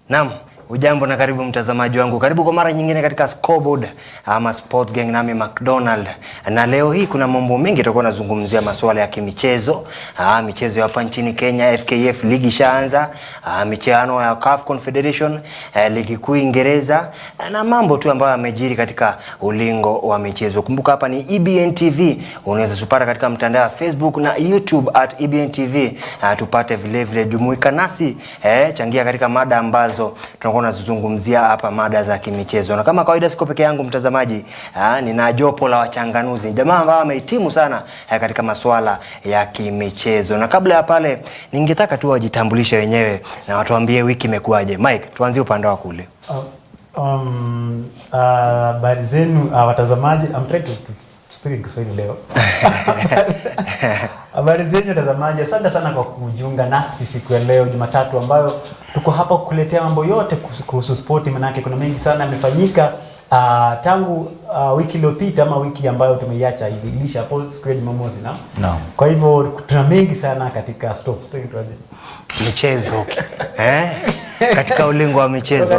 Naam, ujambo na karibu mtazamaji wangu. Karibu kwa mara nyingine katika Scoreboard ama Sport Gang nami McDonald. Na leo hii kuna mambo mengi tutakuwa nazungumzia masuala ya kimichezo. Michezo hapa nchini Kenya, FKF ligi ishaanza, micheano ya CAF Confederation, ligi kuu Uingereza na mambo tu ambayo yamejiri katika ulingo wa michezo. Kumbuka hapa ni EBN TV. Unaweza tupata katika mtandao wa Facebook na YouTube @EBN TV. Tupate vile vile, jumuika nasi, changia katika mada ambazo tunakuwa tunazungumzia hapa, mada za kimichezo. Na kama kawaida siko peke yangu mtazamaji, nina jopo la wachanganuzi, jamaa ambao wamehitimu sana katika masuala ya kimichezo. Na kabla ya pale, ningetaka tu wajitambulishe wenyewe na watuambie wiki imekuaje. Mike, tuanzie upande wa kule. Habari zenu watazamaji. I'm trying to speak Kiswahili leo. Habari zenu watazamaji, asante sana kwa kujiunga nasi siku ya leo Jumatatu, ambayo tuko hapa kukuletea mambo yote kuhusu spoti. Manake kuna mengi sana yamefanyika tangu wiki iliyopita ama wiki ambayo tumeiacha ilisha hapo siku ya Jumamosi na. Kwa hivyo tuna mengi sana katika michezo. Katika ulingo wa michezo.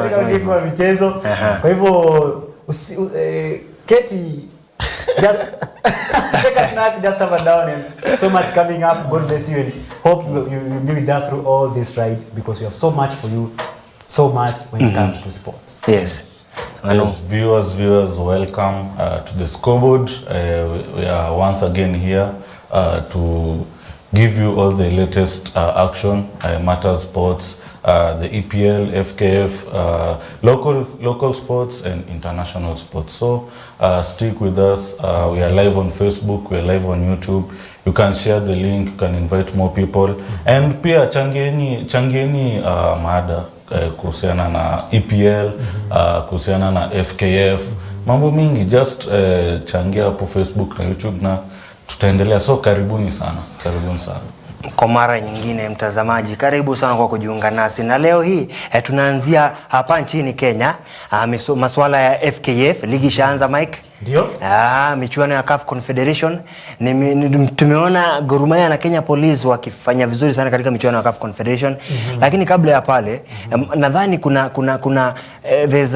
Kwa hivyo Keti just take a snack, just have a down, and so much coming up. God bless you, and hope you'll be with us through all this ride, because we have so much for you, so much when it comes to sports. Yes. Viewers, welcome to the Scoreboard. We are once again here to give you all the latest action, matters sports, the EPL, FKF, local sports and international sports. So stick with us. We are live on Facebook, we are live on YouTube. You can share the link, you can invite more people, and pia changieni mada kuhusiana na EPL, kuhusiana na FKF, mambo mingi. Just changia hapo Facebook na YouTube na tutaendelea. So karibuni sana. Kwa mara nyingine mtazamaji, karibu sana kwa kujiunga nasi. Na leo hii tunaanzia hapa nchini Kenya, masuala ya FKF ligi ishaanza. Mike, ndio michuano ya CAF Confederation. Tumeona Gor Mahia na Kenya Police wakifanya vizuri sana katika michuano ya CAF Confederation. Lakini kabla ya pale, nadhani kuna there's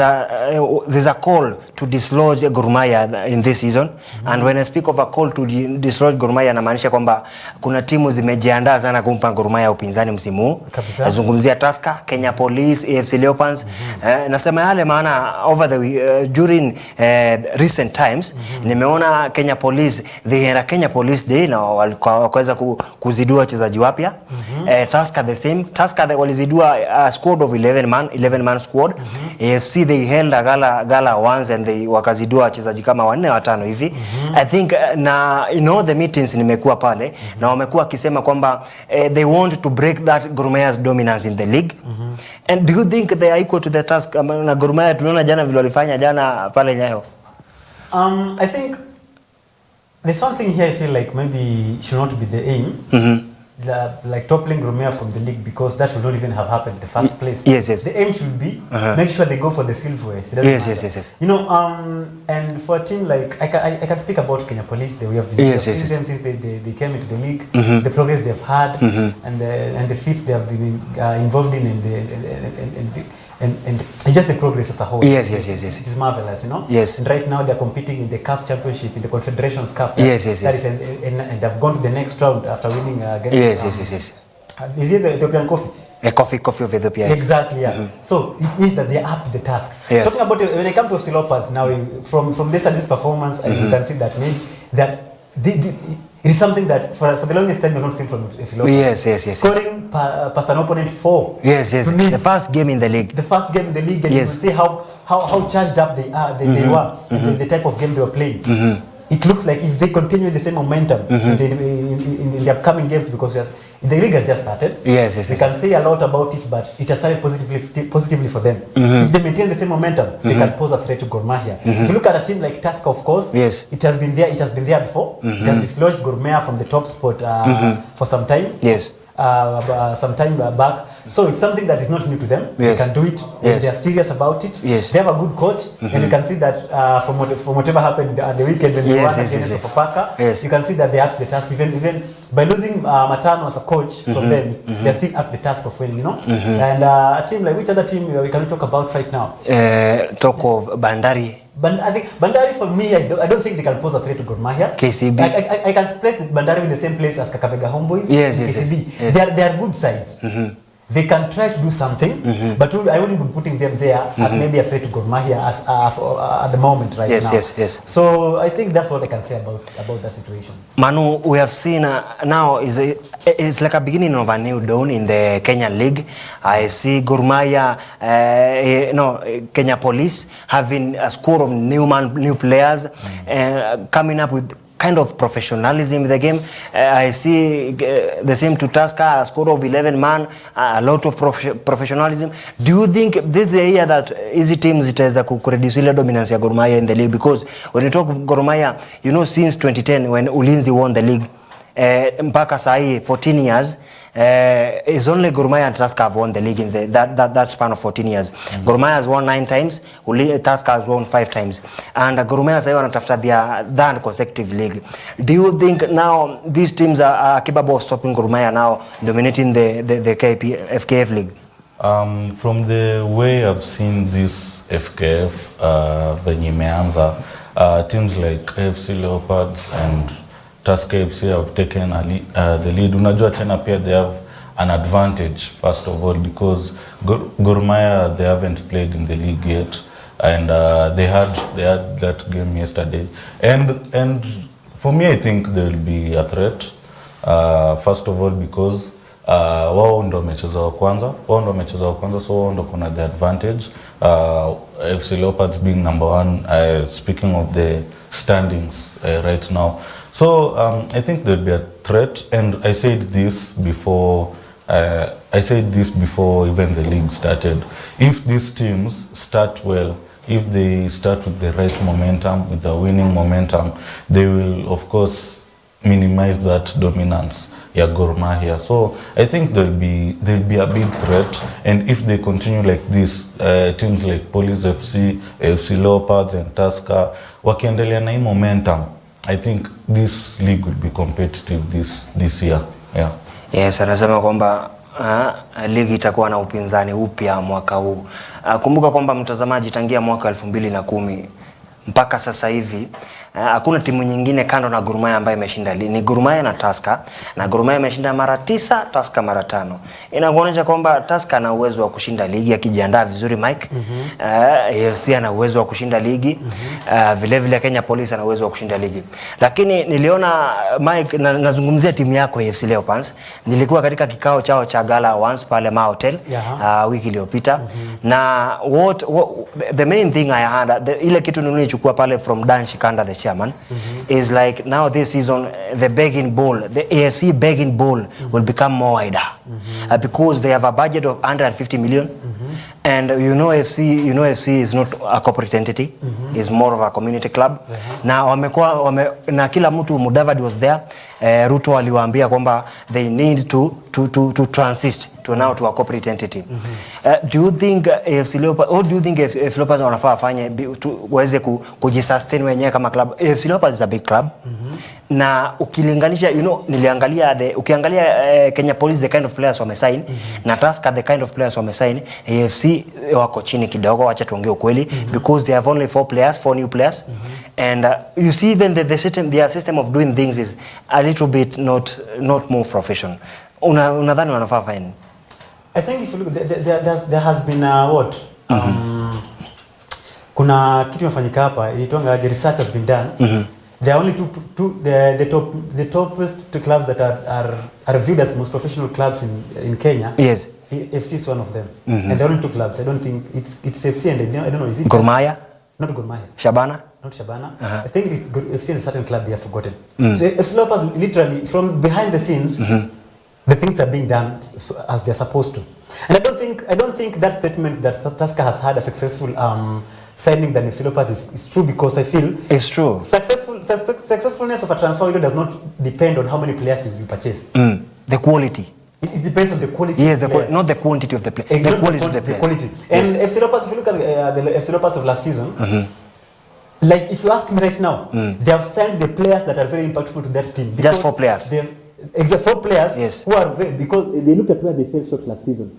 a call to dislodge Gor Mahia in this season. And when I speak of a call to dislodge Gor Mahia, namaanisha kwamba kuna timu zimejiandaa sana kumpa Gor Mahia upinzani msimu huu. Nazungumzia Tusker, Kenya Police, AFC Leopards. Nasema yale maana over the during recent times, nimeona Kenya Police, they had a Kenya Police Day na wakaweza kuzidua wachezaji wapya. Tusker the same. Tusker they walizidua a squad of 11 man squad. AFC they held a gala once and they wakazidua wachezaji kama 4-5 hivi. I think na in all the meetings nimekuwa pale, na wamekuwa wakisema kwamba they want to break that Gor Mahia's dominance in the league. And do you think they are equal to the task na Gor Mahia? Tunaona jana vile walifanya jana pale Nyayo. I think there's something here I feel like maybe should not be the aim. Like toppling Gor Mahia from the league, because that should not even have happened in the first place. Yes. The aim should be make sure they go for the silverware. Yes. You know, and for a team like I can speak about Kenya Police. We have seen them since they came into the league. The progress they've had, and the feats they have been involved in, and it's just the progress as a whole. Yes. It's marvelous, you know. Yes. And right now they're competing in the CAF Championship, in the Confederations Cup. Yes. That is, and they've gone to the next round after winning against. Yes. Is it the Ethiopian coffee? A coffee of Ethiopia. Exactly, yeah. So it means that they're up to the task. Yes. Talking about when it comes to FC Leopards now, from this performance, you can see that maybe that it is something that for the longest time we've not seen from FC Leopards. Yes. Scoring past an opponent 4. Yes. The first game in the league. And you will see how charged up they are. They were the type of game they were playing. It looks like if they continue the same momentum in the upcoming games, because the league has just started. Yes. We can say a lot about it, but it has started positively for them. If they maintain the same momentum, they can pose a threat to Gor Mahia. If you look at a team like Tusker, of course, it has been there before. It has dislodged Gor Mahia from the top spot for some time. Yes. some time back. So it's something that is not new to them. Yes. They can do it. Yes. They are serious about it. Yes. They have a good coach, and you can see that from whatever happened at the weekend when they won against Sofapaka, you can see that they are up to the task. Even by losing Matano as a coach from them, they are still up to the task of winning. And a team like which other team we can talk about right now? Talk of Bandari. I think Bandari for me, I don't think they can pose a threat to Gor Mahia. KCB. I can place Bandari in the same place as Kakamega Homeboys. Yes, KCB. Yes. They are good sides. They can try to do something, but I wouldn't be putting them there as maybe a threat to Gor Mahia as at the moment right now. Yes. So I think that's what I can say about that situation. Manu, we have seen now it's like a beginning of a new dawn in the Kenyan League. I see Gor Mahia, Kenya Police having a score of new players coming up with kind of professionalism in the game. I see the same to Tusker, a score of 11 man, a lot of professionalism. Do you think this is a year that easy teams itaweza kureduce ile dominance ya Gor Mahia in the league? Because when you talk of Gor Mahia, since 2010 when Ulinzi won the league, mpaka sahi 14 years, is only Gor Mahia and Tusker have won the league in that span of 14 years. Gor Mahia has won 9 times, Tusker has won 5 times. And Gor Mahia sahi wanatafuta their third consecutive league. Do you think now these teams are capable of stopping Gor Mahia now dominating the FKF league? From the way I've seen this FKF venye imeanza, teams like AFC Leopards and Tusker FC have taken the lead. Unajua tena pia they have an advantage first of all because Gor Mahia, they haven't played in the league yet, and they had that game yesterday. And for me, I think there will be a threat. First of all because wao ndo wamecheza wa kwanza, so wao ndo kuna the advantage. FC Leopards being number 1, speaking of the standings right now. So I think there'll be a threat, and I said this before even the league started. If these teams start well, if they start with the right momentum, with the winning momentum, they will of course minimize that dominance ya Gor Mahia. So I think there'll be a big threat, and if they continue like this, teams like Police FC, AFC Leopards and Tusker wakiendelea na hii momentum, I think this league will be competitive this year. Yeah. Yes, anasema kwamba ligi itakuwa na upinzani upya mwaka huu. Kumbuka kwamba mtazamaji, tangia mwaka 2010 mpaka sasa hivi hakuna timu nyingine kando na Gor Mahia ambayo imeshinda. Ni Gor Mahia na Tusker, na Gor Mahia imeshinda mara 9, Tusker mara 5. Inakuonyesha kwamba Tusker ana uwezo wa kushinda ligi akijiandaa vizuri Mike. AFC ana uwezo wa kushinda ligi. Vile vile Kenya Police ana uwezo wa kushinda ligi. Lakini niliona Mike, nazungumzia timu yako AFC Leopards. Nilikuwa katika kikao chao cha gala once pale Ma Hotel wiki iliyopita. Na the main thing I had, ile kitu nilichukua pale from Dan Shikanda the chairman, is like now this season the begging bowl, the AFC begging bowl will become more wider because they have a budget of 150 million. And FC is not a corporate entity, is more of a community club. Na na kila mtu, Mudavadi was there, Ruto aliwaambia kwamba they need to transit to a corporate entity. Do you think AFC Leopards, or do you think AFC Leopards wanafaa afanye waweze kujisustain wenyewe kama club? AFC Leopards is a big club. Na ukilinganisha, ukiangalia Kenya Police, the kind of players wamesign, na Tusker the kind of players wamesign, AFC wako chini kidogo, acha tuongee ukweli, because they have only 4 new players. And you see even their system of doing things is a little bit not more professional. Unadhani wanafaa fine? I think if you look, there has been kuna kitu imefanyika hapa, ilitwanga research has been done. There are only the topest 2 clubs that are viewed as most professional clubs in Kenya. Yes. FC is one of them. And there are only 2 clubs. I don't think it's FC and I don't know, is it Gor Mahia? Not Gor Mahia. Shabana? Not Shabana. I think it is FC and a certain club they have forgotten. So FC Leopards, literally from behind the scenes, the things are being done as they're supposed to. And I don't think that statement that Tusker has had a successful signing than FC Leopards is true, because I feel it's true. Successfulness of a transfer window does not depend on how many players you purchase. The quality. It depends on the quality. Yes, not the quantity of the play. The quality of the players. Quality. And FC Leopards, if you look at the FC Leopards of last season, like if you ask me right now, they have signed the players that are very impactful to that team. Just 4 players. Except 4 players, yes, who are very, because they look at where they fell short last season.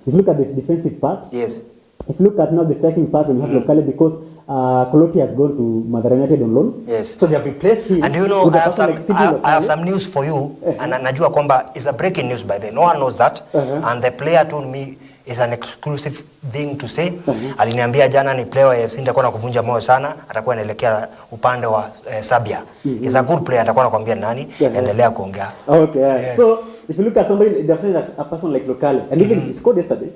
If you look at the defensive part, yes. If you look at now the striking part, when you have Locale, because Koloti has gone to Mathare United on loan. Yes. So they have replaced him. And you know, I have some news for you. And najua kwamba is a breaking news by the way. No one knows that. And the player told me is an exclusive thing to say. Aliniambia jana ni player wa FC nitakuwa na kuvunja moyo sana, atakuwa anaelekea upande wa Serbia. Is a good player, atakuwa nakwambia nani, endelea kuongea. Okay. Yes. So if you look at somebody, they're saying that a person like Locale, and even he scored yesterday.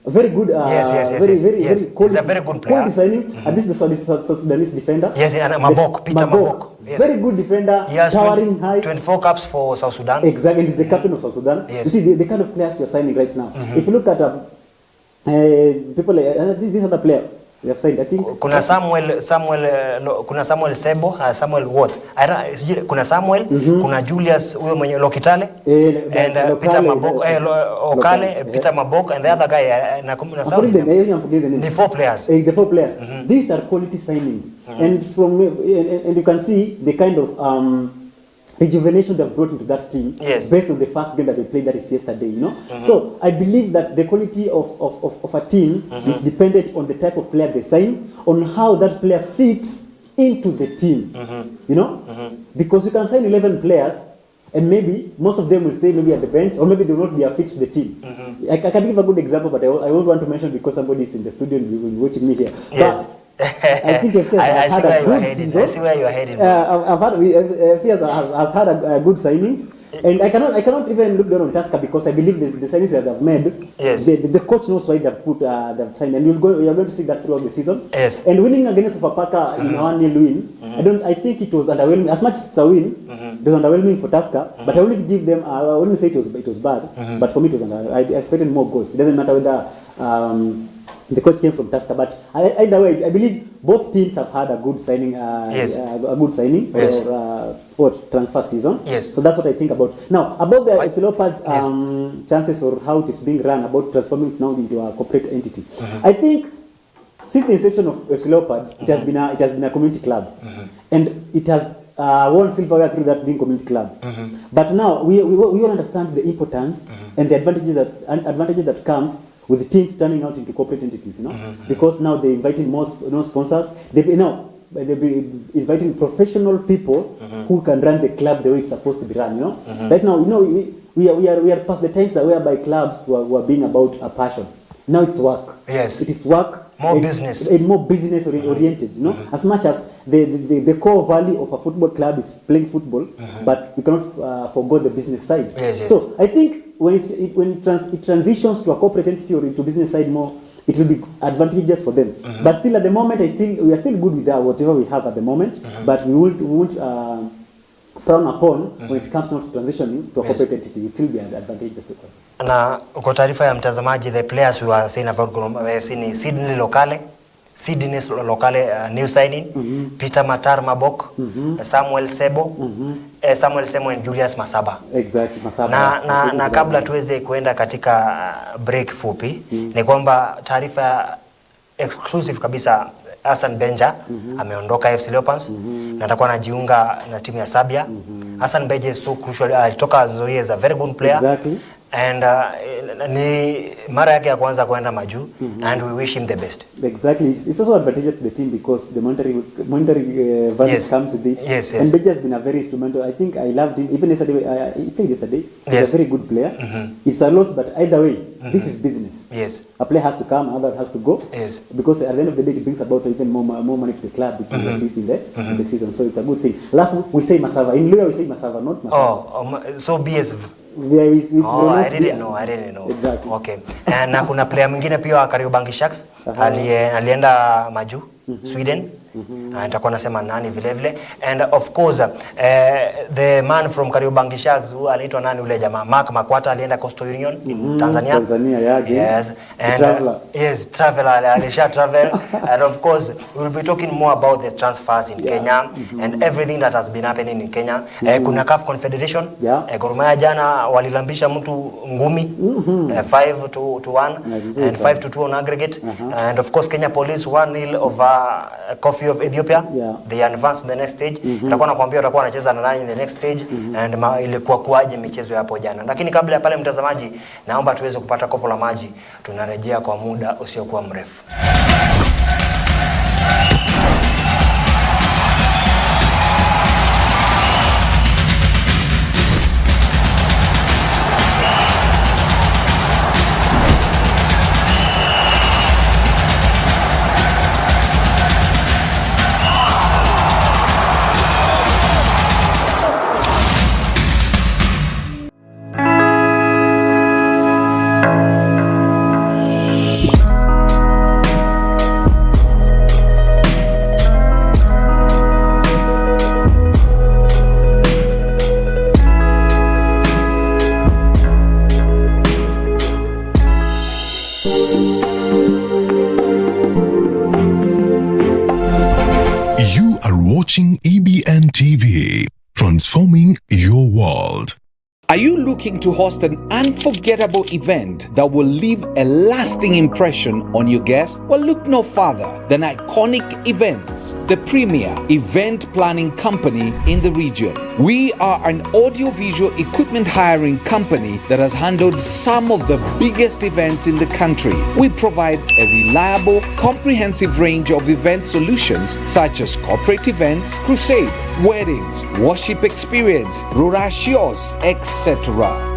Very good. Very quality. He's a very good player. Designing. And this is the South Sudanese defender. Yes, and Peter Mabok. Yes. Very good defender. He has towering height. 24 caps for South Sudan. Exactly. He's the captain of South Sudan. Yes. You see the kind of players we are signing right now. If you look at people, this other player we have signed, I think. Kuna Samuel Sebo, Samuel what? Kuna Samuel, kuna Julius huyo mwenye Lokitale, and Peter Mabok, Okale, Peter Mabok, and the other guy na Samuel. I'm forgetting the name. The 4 players. The 4 players. These are quality signings, and you can see the kind of rejuvenation they've brought into that team, yes, based on the first game that they played, that is yesterday, you know. So I believe that the quality of a team is dependent on the type of player they sign, on how that player fits into the team, you know, because you can sign 11 players and maybe most of them will stay maybe at the bench, or maybe they will not be a fit to the team. I can give a good example, but I won't want to mention because somebody is in the studio and will be watching me here. Yes. But I think FC has had a good season. I see where you are heading. FC has had a good signings, and I cannot even look down on Tusker because I believe the signings that they've made. Yes. The coach knows why they've signed, and you are going to see that throughout the season. Yes. And winning against Sofapaka in a 1-0 win, I think it was underwhelming. As much as it's a win, it was underwhelming for Tusker. But I wouldn't give them. I wouldn't say it was bad. But for me, it was I expected more goals. It doesn't matter whether the coach came from Tusker, but either way, I believe both teams have had a good signing, yes, a good signing, yes, or transfer season. Yes. So that's what I think about. Now, about the FC Leopards' chances, or how it is being run, about transforming it now into a corporate entity. I think since the inception of FC Leopards, it has been a community club, and it has won silverware through that being community club. But now we all understand the importance and the advantages that comes with the teams turning out into corporate entities, you know, because now they're inviting more sponsors. They'll be inviting professional people who can run the club the way it's supposed to be run, you know. Right now, you know, we are past the times that whereby clubs were being about a passion. Now it's work. Yes. It is work. More business. And more business oriented, you know. As much as the core value of a football club is playing football, but you cannot forgo the business side. Yes, yes. So I think when it transitions to a corporate entity or into business side more, it will be advantageous for them. But still at the moment, we are still good with whatever we have at the moment. But we won't frown upon when it comes now to transitioning to a corporate entity. It will still be advantageous to us. Na kwa taarifa ya mtazamaji, the players we are saying about FC ni Sydney Locale, new signing, Peter Mabok, Samuel Sebo, Samuel Semo and Julius Masaba. Exactly, Masaba. Na kabla tuweze kuenda katika break fupi, ni kwamba taarifa exclusive kabisa, Hassan Benja ameondoka FC Leopards na atakuwa anajiunga na timu ya Serbia. Hassan Benja is so crucial, alitoka Nzoia, is a very good player. Exactly. And ni mara yake ya kwanza kwenda majuu, and we wish him the best. Exactly. It's also advantageous to the team because the monetary value comes with it. Yes, yes. And Benja has been a very instrumental. I think I loved him. Even yesterday, he played yesterday. He's a very good player. It's a loss, but either way, this is business. Yes. A player has to come, other has to go. Yes. Because at the end of the day, it brings about even more money to the club, which is assisting in the season. So it's a good thing. Alafu, we say Masava. In Luya, we say Masava, not Masava. So BS. I didn't know. Exactly. Okay. Na kuna player mwingine pia wa Kariobangi Sharks alienda majuu, Sweden. Nitakuwa nasema nani vile vile, and of course the man from Kariobangi Sharks who anaitwa nani ule jamaa Mark Makwata alienda Coastal Union in Tanzania yake. Yes, and traveler alisha travel and of course we will be talking more about the transfers in Kenya and everything that has been happening in Kenya. Kuna CAF Confederation, Gor Mahia jana walilambisha mtu ngumi 5-1 and 5-2 on aggregate, and of course Kenya Police 1-0 over Coffee of Ethiopia. They advance to the next stage. Nitakuwa nakwambia watakuwa wanacheza na nani in the next stage and ilikuwa kuaje michezo hapo jana. Lakini kabla ya pale, mtazamaji, naomba tuweze kupata kopo la maji. Tunarejea kwa muda usiokuwa mrefu. Watching EBN TV, transforming your world. Are you looking to host an unforgettable event that will leave a lasting impression on your guests? Well, look no further than Iconic Events, the premier event planning company in the region. We are an audio-visual equipment hiring company that has handled some of the biggest events in the country. We provide a reliable, comprehensive range of event solutions such as corporate events, crusade, weddings, worship experience, rurashios, etc.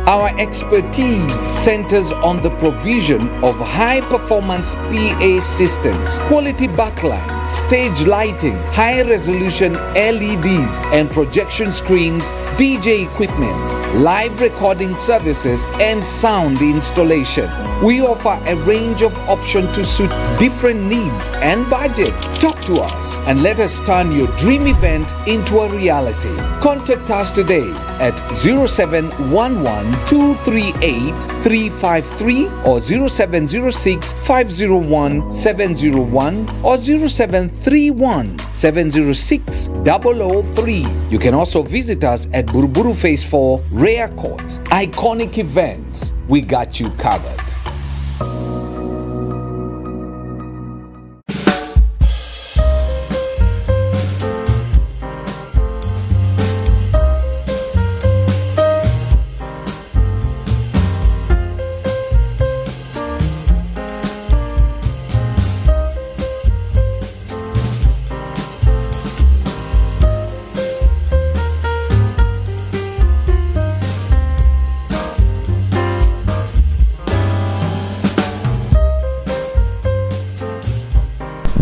Our expertise centers on the provision of high-performance PA systems, quality backlight, stage lighting, high-resolution LEDs and projection screens, DJ equipment, live recording services, and sound installation. We offer a range of options to suit different needs and budgets. Talk to us and let us turn your dream event into a reality. Contact us today at 0711-238-353 or 0706-501-701 or 0731-706-003. You can also visit us at Buruburu Phase 4, Rare Court. Iconic Events, we got you covered.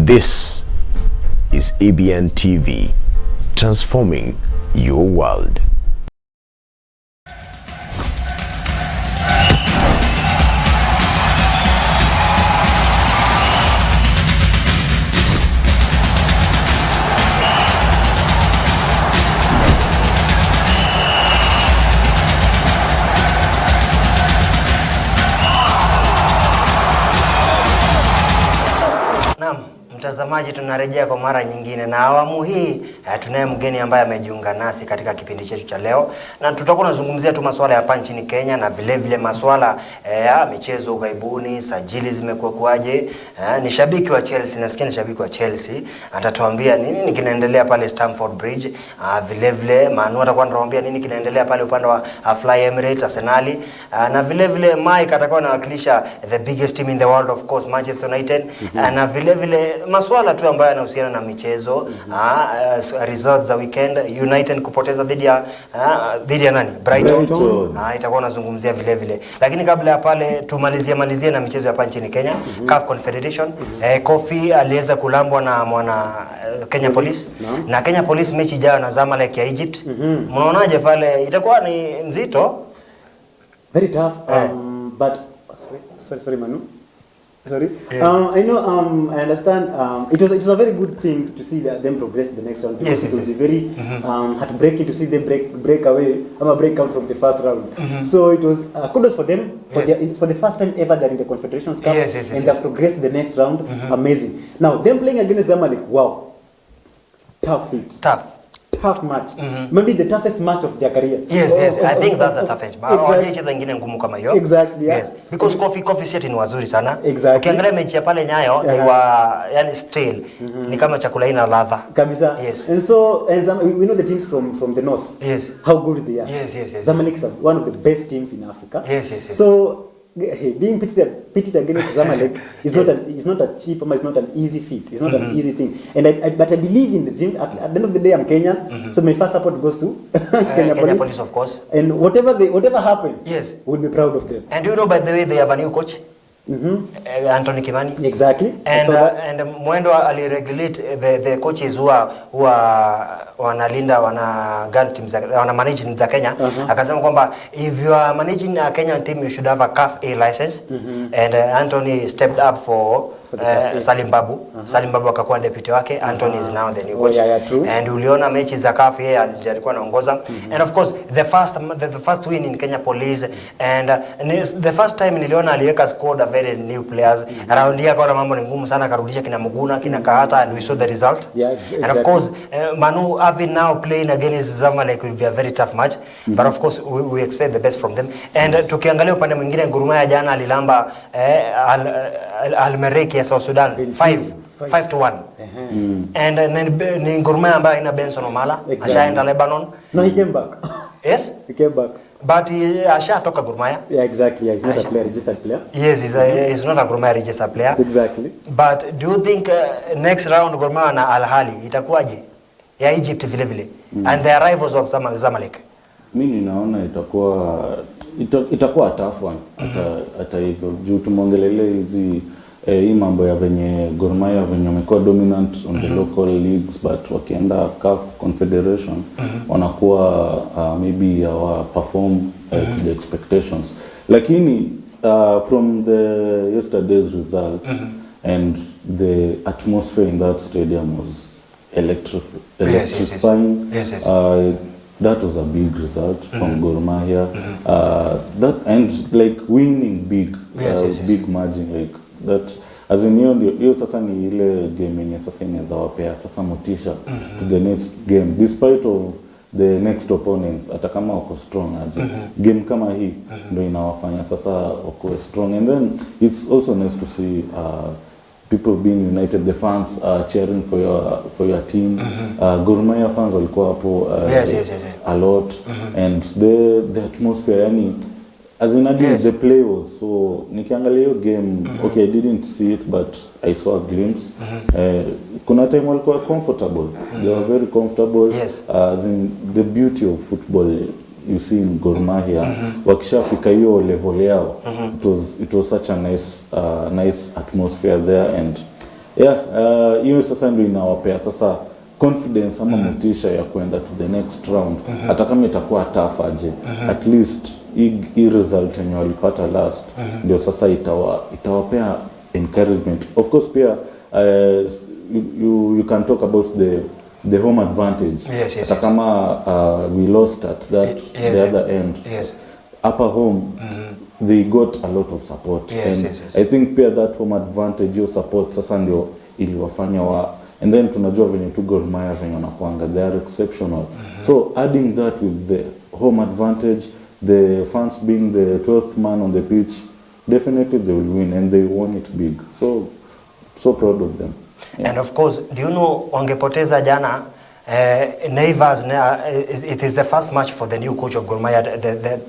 This is EBN TV, transforming your world. Mtazamaji, tunarejea kwa mara nyingine na awamu hii tunaye mgeni ambaye amejiunga nasi katika kipindi chetu cha leo, na tutakuwa tunazungumzia tu masuala ya hapa nchini Kenya na vile vile masuala ya michezo ughaibuni, sajili zimekuwa kuaje. Ni shabiki wa Chelsea, nasikia ni shabiki wa Chelsea, atatuambia nini kinaendelea pale Stamford Bridge. Vile vile Manu atakuwa anatuambia nini kinaendelea pale upande wa Fly Emirates Arsenal, na vile vile Mike atakuwa anawakilisha the biggest team in the world, of course, Manchester United. Na vile vile masuala tu ambayo yanahusiana na michezo, results za weekend, United kupoteza dhidi ya nani? Brighton. Itakuwa nazungumzia vile vile. Lakini kabla ya pale tumalizie na michezo hapa nchini Kenya. CAF Confederation, Kofi aliweza kulambwa na mwana Kenya Police. Na Kenya Police mechi ijayo na Zamalek ya Egypt. Mnaonaje pale? Itakuwa ni nzito. Very tough. But sorry Manu. Sorry. Yes. I know. I understand. It was a very good thing to see them progress to the next round. Because it was very heartbreaking to see them break away. Break out from the first round. So it was kudos for them for the first time ever they're in the Confederations Cup and they progressed to the next round. Amazing. Now them playing against Zamalek. Wow. Tough feat. Tough match. Maybe the toughest match of their career. Yes. I think that's a toughest. Hawajacheza ingine ngumu kama hiyo. Exactly. Yeah. Yes. Because Coffee City ni wazuri sana. Exactly. Ukiangalia mechi ya pale Nyayo, they were yani stale. Ni kama chakula ina ladha. Kabisa. Yes. And so we know the teams from the north. Yes. How good they are. Yes. Zamalek is one of the best teams in Africa. Yes. So being pitted against Zamalek is not a cheap, it's not an easy feat. It's not an easy thing. And but I believe in the dream. At the end of the day, I'm Kenyan, so my first support goes to Kenya Police, of course. And whatever happens, yes, we'll be proud of them. And do you know, by the way, they have a new coach. Anthony Kimani. Exactly. And Mwendo aliregulate the coaches who wanalinda gun teams, wana manage teams za Kenya. Akasema kwamba if you are managing a Kenyan team, you should have a CAF A license. And Anthony stepped up for Salim Babu. Salim Babu akakuwa deputy wake. Anthony is now the new coach. True. And uliona mechi za CAF yeye alikuwa anaongoza. And of course the first win in Kenya Police, and the first time niliona aliweka squad a very new players. Around here kwa mambo ni ngumu sana, karudisha kina Muguna, kina Kahata, and we saw the result. Exactly. And of course Manu having now playing against Zamalek will be a very tough match. But of course we expect the best from them. And tukiangalia upande mwingine, Gor Mahia jana alilamba Al-Merreikh ya South Sudan 5-1. And ni Gor Mahia ambayo ina Benson Omala, ashaenda Lebanon. No, he came back. Yes? He came back. But ashatoka Gor Mahia. Yeah, exactly. Yeah, he's not a registered player. Yes, he's not a Gor Mahia registered player. Exactly. But do you think next round Gor Mahia na Al Ahly itakuwaje? Ya Egypt vile vile. And the rivals of Zamalek. Mimi naona itakuwa tough one. Hata hivyo juu tumongelele hizi hii mambo ya venye Gor Mahia venye wamekuwa dominant on the local leagues, but wakienda CAF Confederation wanakuwa maybe perform to the expectations. Lakini from the yesterday's result and the atmosphere in that stadium was electrifying. Yes. That was a big result from Gor Mahia. That and like winning big, big margin like that. As in hiyo sasa ni ile game yenye sasa inaweza wapea sasa motisha to the next game, despite of the next opponents, hata kama wako strong aje. Game kama hii ndio inawafanya sasa wako strong, and then it's also nice to see people being united, the fans cheering for your team. Gor Mahia fans walikuwa hapo a lot, and the atmosphere, yani as in the play was so. Nikiangalia hiyo game, okay, I didn't see it, but I saw a glimpse. Kuna time walikuwa comfortable. They were very comfortable. As in the beauty of football you see in Gor Mahia, wakishafika hiyo level yao, it was such a nice atmosphere there, and hiyo sasa ndio inawapea sasa confidence ama motisha ya kwenda to the next round. Hata kama itakuwa tough aje, at least hii result yenye walipata last ndio sasa itawapea encouragement. Of course pia you can talk about the home advantage. Hata kama we lost at that the other end. Upper home they got a lot of support. I think pia that home advantage, your support sasa ndio iliwafanya and then tunajua venye tu Gor Mahia venye wanakuanga, they are exceptional. So adding that with the home advantage, the fans being the 12th man on the pitch, definitely they will win, and they won it big. So proud of them. And of course, do you know wangepoteza jana Naivas, it is the first match for the new coach of Gor Mahia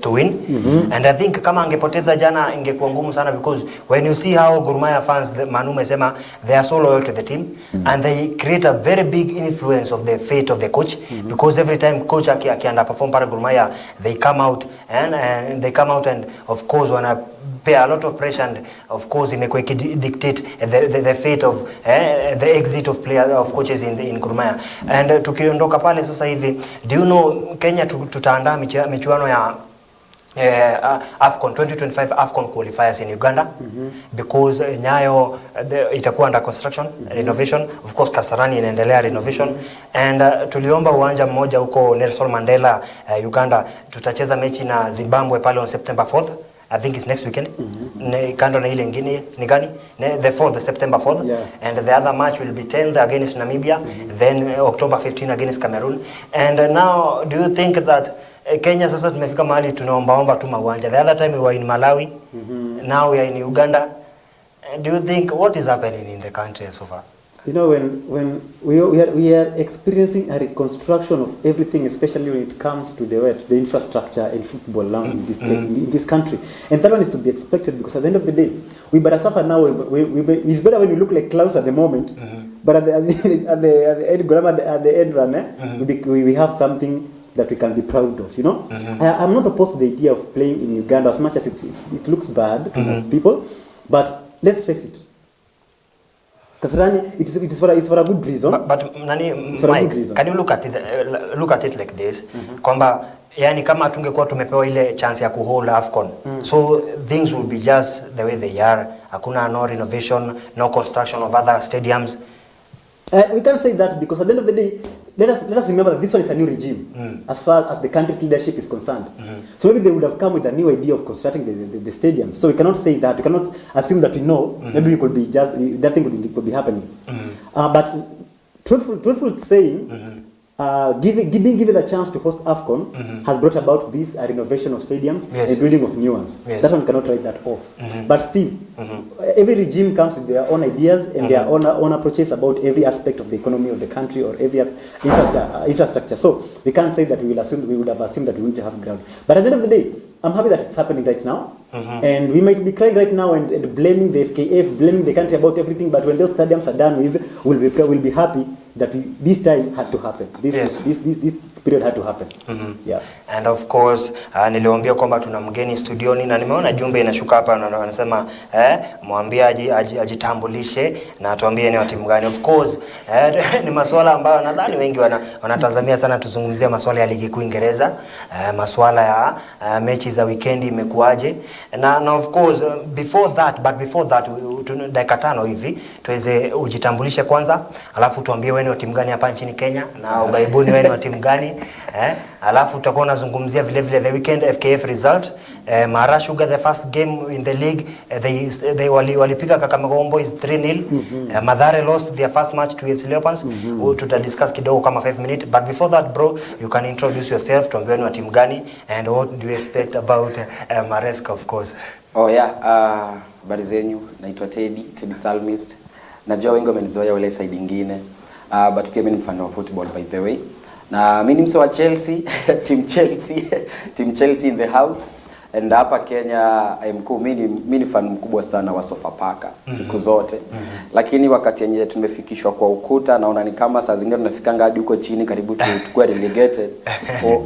to win. And I think kama angepoteza jana ingekuwa ngumu sana, because when you see how Gor Mahia fans, Manu mesema, they are so loyal to the team, and they create a very big influence of the fate of the coach, because every time coach akianda perform para Gor Mahia, they come out and of course wana pay a lot of pressure, and of course imekuwa dictate the fate of the exit of players, of coaches in Gor Mahia. And tukiondoka pale sasa hivi, do you know Kenya tutaandaa michuano AFCON 2025 AFCON qualifiers in Uganda because Nyayo itakuwa under construction, renovation. Of course Kasarani inaendelea renovation and tuliomba uwanja mmoja huko Nelson Mandela Uganda. Tutacheza mechi na Zimbabwe pale on September 4th. I think it's next weekend. Kando na ile ingine ni gani? The 4th, September 4th. Yeah. And the other match will be 10th against Namibia, then October 15 against Cameroon. And now do you think that Kenya sasa tumefika mahali tunaombaomba tu mauwanja? The other time we were in Malawi, now we are in Uganda. Do you think what is happening in the country so far? You know, when we are experiencing a reconstruction of everything, especially when it comes to the infrastructure in football now in this country, and that one is to be expected because at the end of the day, we better suffer now. It's better when you look like Klaus at the moment, but at the end run, we have something that we can be proud of. You know, I'm not opposed to the idea of playing in Uganda as much as it looks bad to most people, but let's face it. It's for a good reason. But Mike, can you look at it like this? Kwamba yani kama tungekuwa tumepewa ile chance ya kuhold AFCON. So things will be just the way they are. Hakuna no renovation, no construction of other stadiums. We can't say that because at the end of the day, let us remember that this one is a new regime as far as the country's leadership is concerned. So maybe they would have come with a new idea of constructing the stadium. So we cannot say that. We cannot assume that we know. Maybe we could be just that thing could be happening. But truthful saying, given the chance to host AFCON has brought about this renovation of stadiums and building of new ones. That one cannot write that off. But still, every regime comes with their own ideas and their own approaches about every aspect of the economy of the country or every infrastructure. So we can't say that we would have assumed that we would have ground. But at the end of the day, I'm happy that it's happening right now. And we might be crying right now and blaming the FKF, blaming the country about everything. But when those stadiums are done with, we'll be happy that this time had to happen. This period had to happen. Yeah. And of course, niliwaambia kwamba tuna mgeni studioni na nimeona jumbe inashuka hapa na wanasema mwambie ajitambulishe na atuambie ni wa timu gani. Of course, ni masuala ambayo nadhani wengi wanatazamia sana tuzungumzie masuala ya ligi kuu Uingereza, masuala ya mechi za weekend imekuaje. Na of course, before that dakika 5 hivi tuweze ujitambulishe kwanza, alafu tuambie wewe ni wa timu gani hapa nchini Kenya na ugaibuni wewe ni wa timu gani. Alafu tutakuwa tunazungumzia vile vile the weekend FKF result. Mara Sugar the first game in the league, they walipiga Kakamega Homeboyz 3-0. Mathare lost their first match to FC Leopards. Tutadiscuss kidogo kama 5 minutes, but before that bro, you can introduce yourself, tuambie ni wa timu gani and what do you expect about Maresca of course. Oh yeah, habari zenyu, naitwa Teddy Psalmist. Najua wengi wamenizoea ile side nyingine. But pia mimi ni fan wa football by the way. Na mimi ni mse wa Chelsea, team Chelsea in the house. And hapa Kenya mimi ni fan mkubwa sana wa Sofapaka siku zote. Lakini wakati yenyewe tumefikishwa kwa ukuta naona ni kama saa zingine tunafikanga hadi huko chini karibu tukue relegated.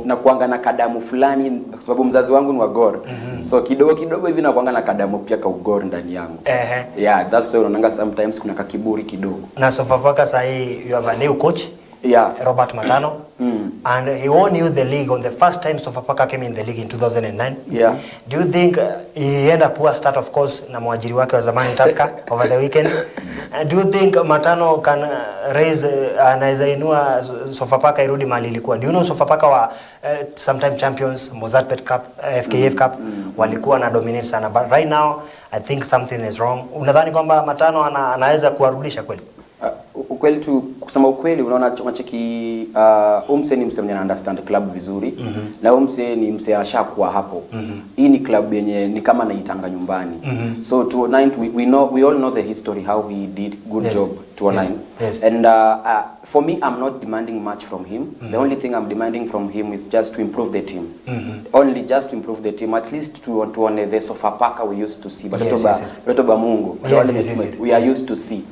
Na kuanga na kadamu fulani kwa sababu mzazi wangu ni wa Gor. So kidogo hivi na kuanga na kadamu pia ka Gor ndani yangu. Yeah, that's why unaona sometimes kuna kakiburi kidogo. Na Sofapaka sahi you have a new coach. Yeah. Robert Matano. And he won you the league on the first time Sofapaka came in the league in 2009. Yeah. Do you think he had a poor start of course na mwajiri wake wa zamani Tusker over the weekend? Do you think Matano can raise anaweza inua Sofapaka irudi mahali ilikuwa? Do you know Sofapaka wa sometime champions Mozartbet Cup, FKF Cup walikuwa na dominate sana, but right now I think something is wrong. Unadhani kwamba Matano anaweza kuwarudisha kweli? Ukweli tu kusema ukweli unaona cheki umse ni mse mwenye understand club vizuri na umse ni mse ashakuwa hapo. Hii ni club yenye ni kama naitanga nyumbani. So to 9 we all know the history how he did good job to 9. And for me I'm not demanding much from him. The only thing I'm demanding from him is just to improve the team. Only just to improve the team, at least to the Sofapaka we used to see, but we are used to see.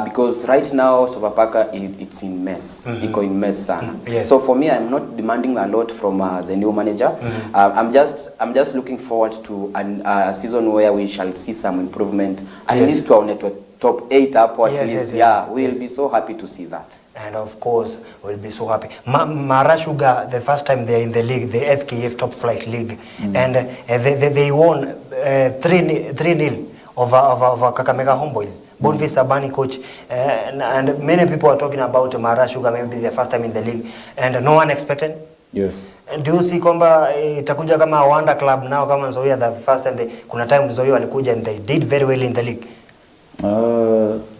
Because right now Sofapaka it's in mess. Iko in mess sana. So for me I'm not demanding a lot from the new manager. I'm just looking forward to a season where we shall see some improvement, at least to our network top 8 hapo at Yes, least. yes, yes, We'll be so happy to see that. And of course, we'll be so happy. Mara Sugar, the first time they're in the league, the FKF Top Flight League, and they won 3-0 over Kakamega Homeboys. Boniface Sabani coach, and many people are talking about Mara Sugar, maybe the first time in the league, and no one expected. Yes. And do you see kwamba itakuja kama Wanda Club now kama Nzoia the first time kuna time Nzoia walikuja and they did very well in the league?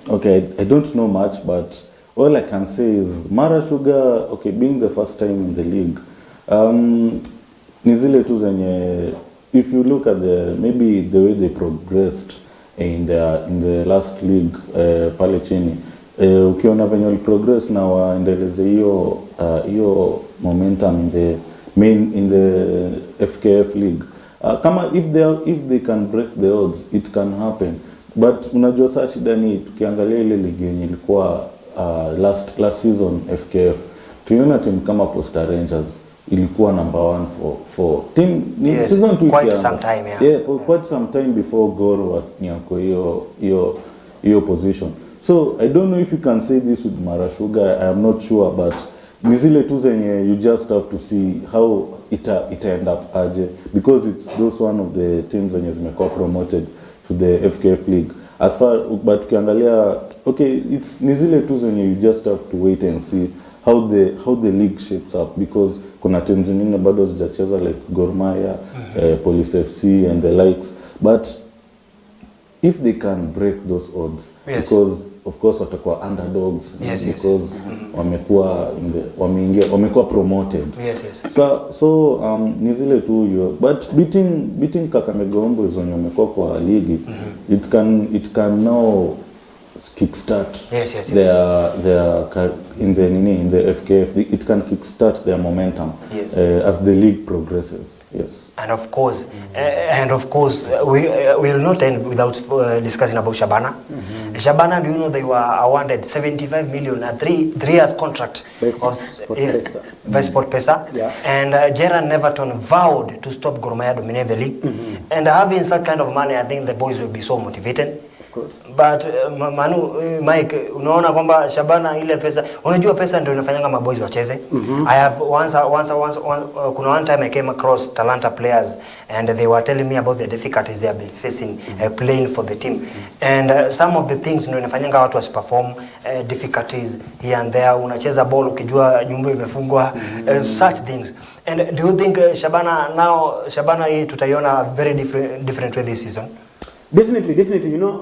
Okay, I don't know much, but all I can say is Mara Sugar, okay, being the first time in the league, ni zile tu zenye, if you look at maybe the way they progressed in the last league pale chini, ukiona venye wali progress na waendeleze hiyo momentum in the FKF league, kama if they can break the odds, it can happen. But unajua saa shida ni tukiangalia ile ligi yenye ilikuwa last season FKF, tuliona team kama Posta Rangers ilikuwa number 1 for team yes, season 2 quite some time, for quite some time before Gor nyako hiyo position. So I don't know if you can say this with Mara Sugar, I am not sure, but ni zile tu zenye you just have to see how it end up aje, because it's those one of the teams zenye zimekuwa promoted to the FKF league. As far but ukiangalia, okay, it's ni zile tu zenye you just have to wait and see how the league shapes up, because kuna teams zingine bado zijacheza like Gor Mahia, Police FC and the likes, but if they can break those odds, yes, because of course watakuwa underdogs, yes, because wamekuwa promoted. Yes. So ni zile tu hiyo, but beating Kakamega Homeboys wenye wamekuwa kwa ligi, it can now kickstart their in the FKF, it can kickstart their momentum, yes, as the league progresses. Yes. And of course, we will not end without discussing about Shabana. Shabana, do you know they were awarded 75 million, a 3 years contract by SportPesa. Yeah. And Gerard Neverton vowed to stop Gor Mahia dominate the league. And having such kind of money, I think the boys will be so motivated. Of course. But Mike, unaona kwamba Shabana ile pesa, unajua pesa ndio inafanyanga maboys wacheze. I have once kuna one time I came across Talanta players and they were telling me about the difficulties they have been facing playing for the team. And some of the things ndio inafanyanga watu wasiperform, difficulties here and there, unacheza ball ukijua nyumba imefungwa, such things. And do you think Shabana hii tutaiona very different way this season? Definitely. You know,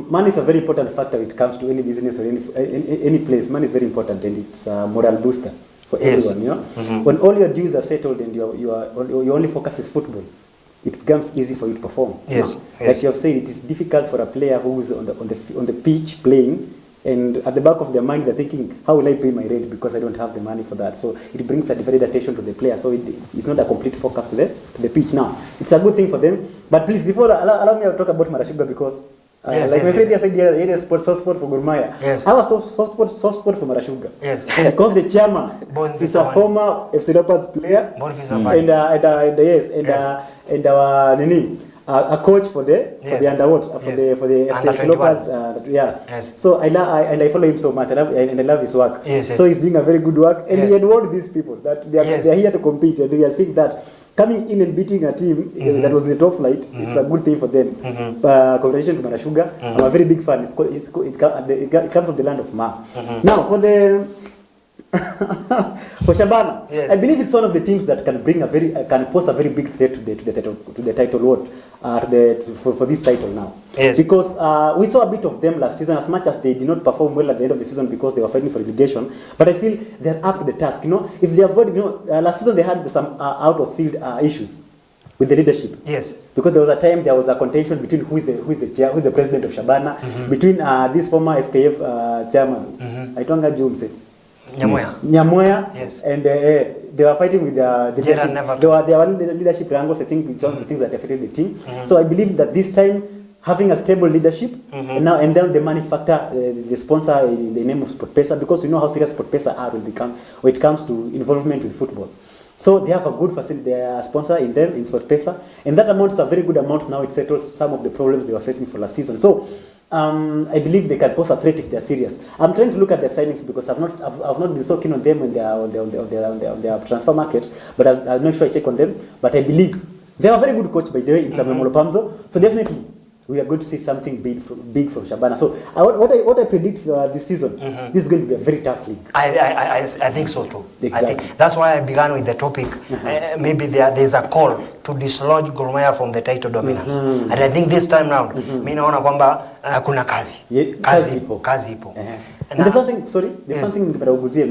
money is a very important factor when it comes to any business or any place. Money is very important, and it's a moral booster for everyone. You know, when all your dues are settled and your only focus is football, it becomes easy for you to perform. Yes. You know? Like you have said, it is difficult for a player who is on the pitch playing, and at the back of their mind they're thinking, how will I pay my rent because I don't have the money for that? So it brings a different attention to the player. So it's not a complete focus to the pitch now. It's a good thing for them. But please, before allow me to talk about Mara Sugar, because my friend said it is soft sport for Gor Mahia. Yes. I was soft sport for Mara Sugar. Yes. Because the chairman is a former FC Leopards player. And a coach for the for the FC Leopards. Yes. So I follow him so much, and I love his work. Yes. So he's doing a very good work, and he had warned these people that they are here to compete, and we are seeing that coming in and beating a team that was in the top flight, it's a good thing for them. Congratulations to Mara Sugar. I'm a very big fan. It comes from the land of Ma. Now for the for Shabana, yes, I believe it's one of the teams that can pose a very big threat to the title for this title now. Yes. Because we saw a bit of them last season, as much as they did not perform well at the end of the season because they were fighting for relegation. But I feel they're up to the task. You know, if they avoid, last season they had some out of field issues with the leadership. Yes. Because there was a time there was a contention between who is the president of Shabana, between this former FKF chairman, Aitonga Jumse. Nyamoya. Yes. And they were fighting with the leadership. There were leadership triangles. I think it's one of the things that affected the team. So I believe that this time, having a stable leadership, and then the money factor, the sponsor in the name of SportPesa, because we know how serious SportPesa are when it comes to involvement with football. So they have a good facility, a sponsor in SportPesa, and that amount is a very good amount now. It settles some of the problems they were facing for last season. So I believe they can pose a threat if they are serious. I'm trying to look at their signings because I've not been so keen on them when they are on their transfer market. But I'll make sure I check on them. But I believe they are a very good coach, by the way, in Samuel Pamzo. So definitely we are going to see something big from Shabana. So what I predict for this season, this is going to be a very tough league. I think so too. Exactly. I think that's why I began with the topic. Maybe there's a call to dislodge Gor Mahia from the title dominance. And I think this time round, mimi naona kwamba kuna kazi. Kazi ipo. And there's something,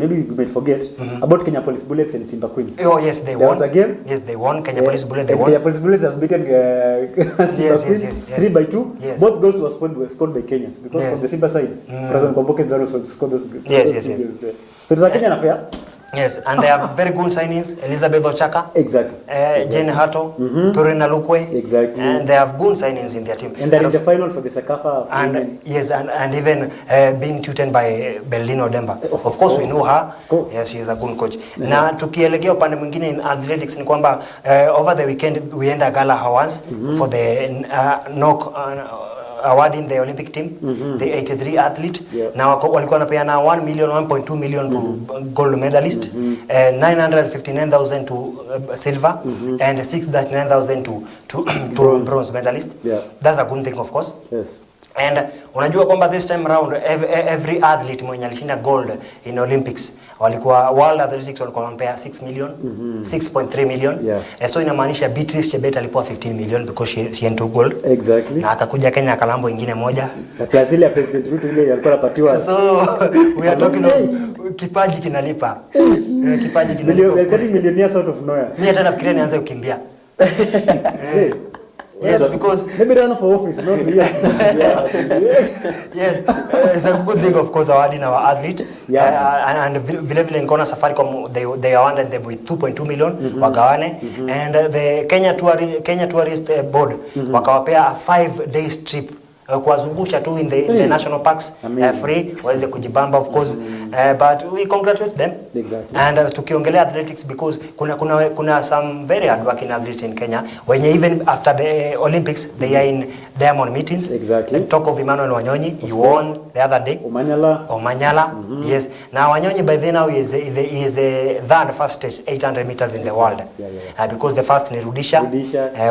maybe you might forget about Kenya Police Bullets and Simba Queens. Oh yes, they won. There was a game. Yes, they won. Kenya Police Bullets, they won. Kenya Police Bullets has beaten Simba Queens 3-2. Yes. Both goals were scored by Kenyans because from the Simba side, President Komboke scored those goals. Yes. So it's a Kenyan affair. Yes, and they have very good signings. Elizabeth Ochaka. Exactly. Jane Hato. Purina Lukwe. Exactly. And they have good signings in their team. And they're in the final for the Sakafa. And yes, and even being tutored by Berlino Demba. Of course, we know her. Yes, she is a good coach. Na tukielekea upande mwingine in athletics ni kwamba over the weekend we end a gala once for the awarding the Olympic team, the 83 athlete. Na walikuwa wanapeana 1.2 million to gold medalist, 959,000 to silver, and 639,000 to bronze medalist. That's a good thing, of course. Yes. And unajua kwamba this time around every athlete mwenye alishinda gold in Olympics walikuwa World Athletics walikuwa wanampea 6 million, 6.3 million. So inamaanisha Beatrice Chebet alipewa 15 million because she went to gold. Exactly. Na akakuja Kenya akalambo ingine moja. Na class ile ya President Ruto ile alikuwa anapatiwa. So we are talking of kipaji kinalipa. Kipaji kinalipa. They're getting millionaires out of nowhere. Mimi hata nafikiria nianze kukimbia. Yes, because maybe run for office, not here. Yes, it's a good thing, of course, awarding our athlete. And vile nikaona Safaricom they awarded them with 2.2 million wagawane, and the Kenya Tourist Board wakawapea a 5-day trip kuwazungusha tu in the national parks free waweze kujibamba, of course. But we congratulate them. Exactly. And tukiongelea athletics because kuna some very hardworking athletes in Kenya wenye even after the Olympics they are in diamond meetings. Exactly. Talk of Emmanuel Wanyonyi, he won the other day. Omanyala. Yes. Now Wanyonyi by then now he is the third fastest 800 meters in the world. Because the first ni Rudisha.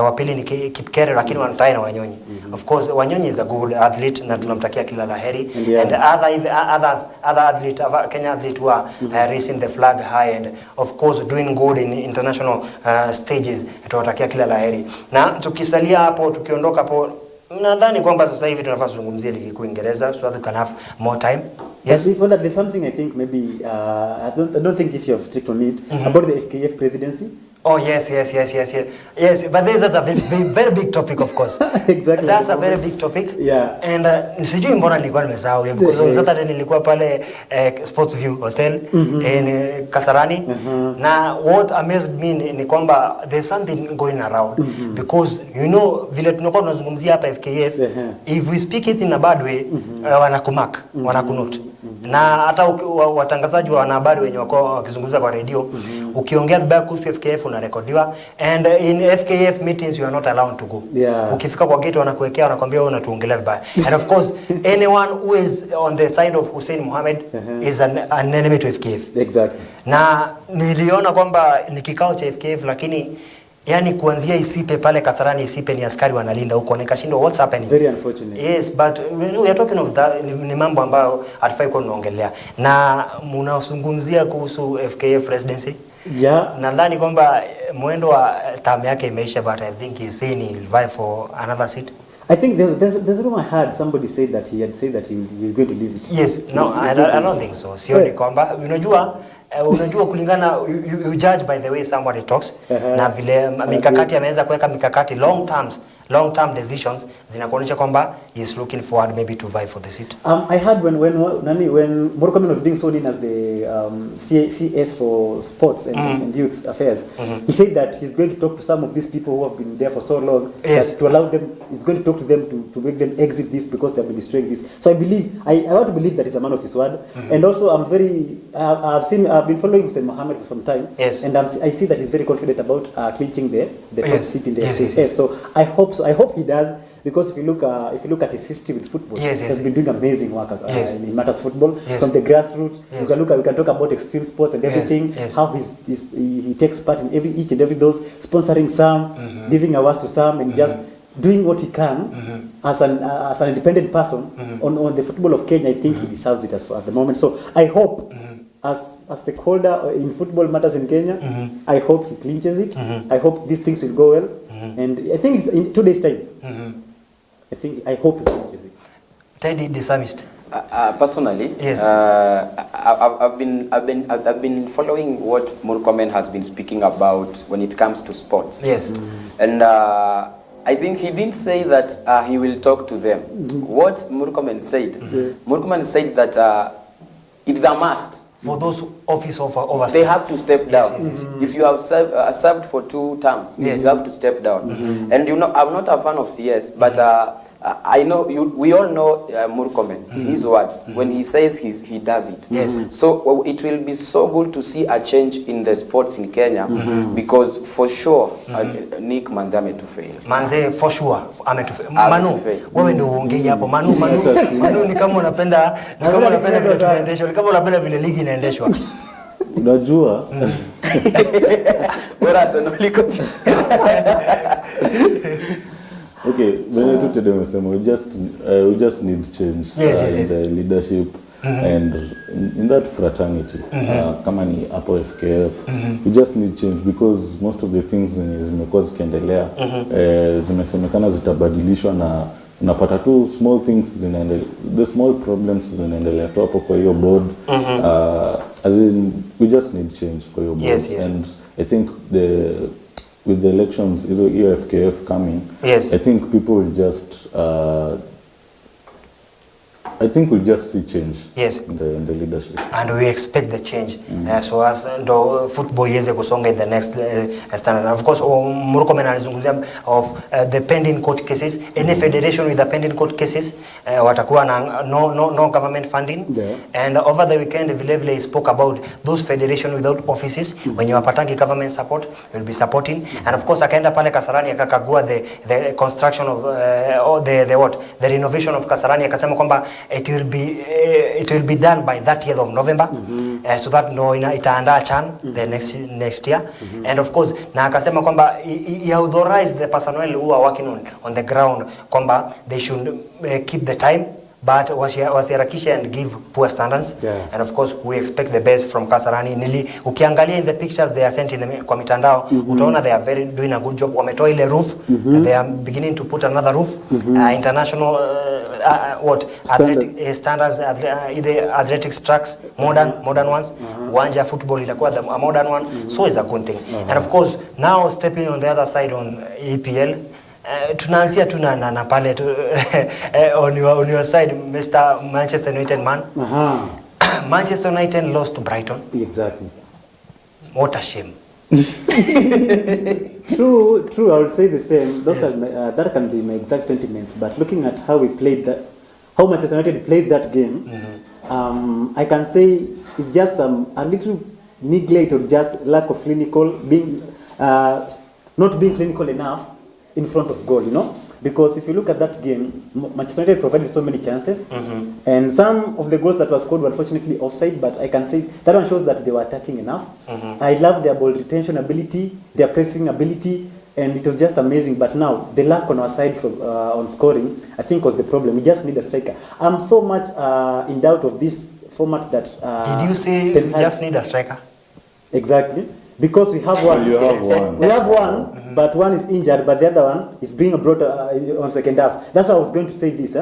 Wa pili ni Kipkere, lakini wanatai na Wanyonyi. Of course Wanyonyi is a good athlete na tunamtakia kila laheri. And other athletes, Kenya athletes who are raising the flag high and of course doing good in international stages, tunawatakia kila laheri. Na tukisalia hapo, tukiondoka hapo, nadhani kwamba sasa hivi tunafaa kuzungumzia ligi kuu Uingereza so that we can have more time. Yes. Before that, there's something I think maybe I don't think if you have checked on it about the FKF presidency. Oh yes, but that's a very big topic, of course. Exactly. That's a very big topic. Yeah. And sijui mbona nilikuwa nimesahau because on Saturday nilikuwa pale Sports View Hotel in Kasarani. Na what amazed me ni kwamba there's something going around because you know vile tunakuwa tunazungumzia hapa FKF, if we speak it in a bad way, wanakunot. Na hata watangazaji wa wanahabari wenye wako wakizungumza kwa radio, ukiongea vibaya kuhusu FKF unarekodiwa, and in FKF meetings you are not allowed to go. Ukifika kwa gate wanakuwekea, wanakuambia wewe unatuongelea vibaya. And of course anyone who is on the side of Hussein Mohamed is an enemy to FKF. Exactly. Na niliona kwamba ni kikao cha FKF, lakini yani kuanzia Isipe pale Kasarani, Isipe ni askari wanalinda huko, nikashindwa what's happening. Very unfortunate. Yes, but we are talking of that, ni mambo ambayo hatufai kuwa tunaongelea. Na mnazungumzia kuhusu FKF presidency. Nadhani kwamba mwendo wa term yake imeisha, but I think he's saying he'll vie for another seat. I think there's a rumor I heard somebody said that he had said that he's going to leave it. Yes, no, I don't think so. Sioni kwamba unajua kulingana you judge by the way somebody talks, na vile mikakati ameweza kuweka mikakati long term decisions zinakuonyesha kwamba he is looking forward maybe to vie for the seat. I heard when Murkomen was being sworn in as the CS for sports and youth affairs, he said that he's going to talk to some of these people who have been there for so long, that to allow them, he's going to talk to them to make them exit this because they have been destroying this. So I want to believe that he's a man of his word. And also I've been following Hussein Mohamed for some time, and I see that he's very confident about clinching the top seat in the FKF. So I hope he does, because if you look at his history with football, Yes, he's been doing amazing work in matters football from the grassroots. Yes. We can talk about extreme sports and everything. Yes. How he takes part in each and every those, sponsoring some, giving awards to some, and just doing what he can as an independent person on the football of Kenya. I think he deserves it at the moment. So I hope, as a stakeholder in football matters in Kenya, I hope he clinches it. I hope these things will go well. And I think it's in 2 days' time. I hope he clinches it. Teddy, the psalmist. Personally, yes. I've been following what Murkomen has been speaking about when it comes to sports. Yes. And I think he didn't say that he will talk to them. What Murkomen said, Murkomen said that it's a must. For those office of they have to step down. Yes. If you have served for 2 terms, you have to step down. And you know, I'm not a fan of CS, but I know we all know Murkomen, his words. When he says he does it. Yes. So it will be so good to see a change in the sports in Kenya, because for sure Nick Manze ametufail. Manze for sure ametufail. Manu, wewe ndio uongee hapo. Manu ni kama unapenda vile tunaendeshwa, ni kama unapenda vile ligi inaendeshwa. Unajua? Bora sana liko. Okay, when I today umesema we just need change in the leadership and in that fraternity. Kama ni hapo FKF, we just need change because most of the things zimekuwa zikiendelea zimesemekana zitabadilishwa na unapata tu small things the small problems zinaendelea tu hapo kwa hiyo board. As in we just need change kwa hiyo board. And I think with the elections, FKF coming, I think people will just see change in the leadership. And we expect the change. So as football iweze kusonga in the next standard. And of course, Murkomen alizungumzia of the pending court cases. Any federation with the pending court cases watakuwa na no government funding. And over the weekend, Vilevile spoke about those federation without offices. When you wapatangi government support, will be supporting. And of course, akaenda pale Kasarani akakagua the construction of the renovation of Kasarani, akasema kwamba it will be done by 30th of November. So that itaandaa CHAN the next year. And of course na akasema kwamba he authorized the personnel who are working on the ground kwamba they should keep the time but wasiharakisha and give poor standards. And of course we expect the best from Kasarani. Ukiangalia in the pictures they are sent kwa mitandao, utaona they are doing a good job. Wametoa ile roof, they are beginning to put another roof. International athletic standards, either athletics tracks, modern ones. Uwanja football itakuwa a modern one. So it's a good thing. And of course now stepping on the other side on EPL, tunaanzia tu na pale tu on your side, Mr. Manchester United man. Manchester United lost to Brighton. Exactly. What a shame. True. I would say the same. Those are that can be my exact sentiments. But looking at how Manchester United played that game, I can say it's just a little neglect or just lack of not being clinical enough in front of goal, because if you look at that game, Manchester United provided so many chances, and some of the goals that were scored were unfortunately offside, but I can say that one shows that they were attacking enough. I love their ball retention ability, their pressing ability, and it was just amazing. But now the lack on our side on scoring, I think, was the problem. We just need a striker. I'm so much in doubt of this format that did you say we just need a striker? Exactly. Because we have one. You have one. We have one, but one is injured, but the other one is being brought on second half. That's why I was going to say this.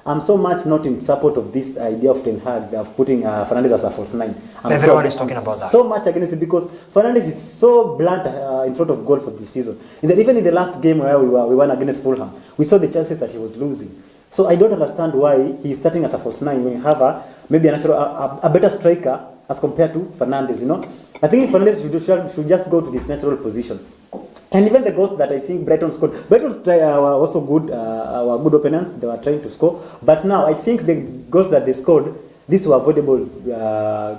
I'm so much not in support of this idea of Ten Hag of putting Fernandes as a false nine. Everyone is talking about that. So much against it because Fernandes is so blunt in front of goal for this season. Even in the last game where we won against Fulham, we saw the chances that he was losing. So I don't understand why he's starting as a false nine when you have maybe a better striker as compared to Fernandes, I think Fernandes should just go to this natural position. And even the goals that I think Brighton scored, Brighton were also good, were good opponents. They were trying to score. But now I think the goals that they scored, these were avoidable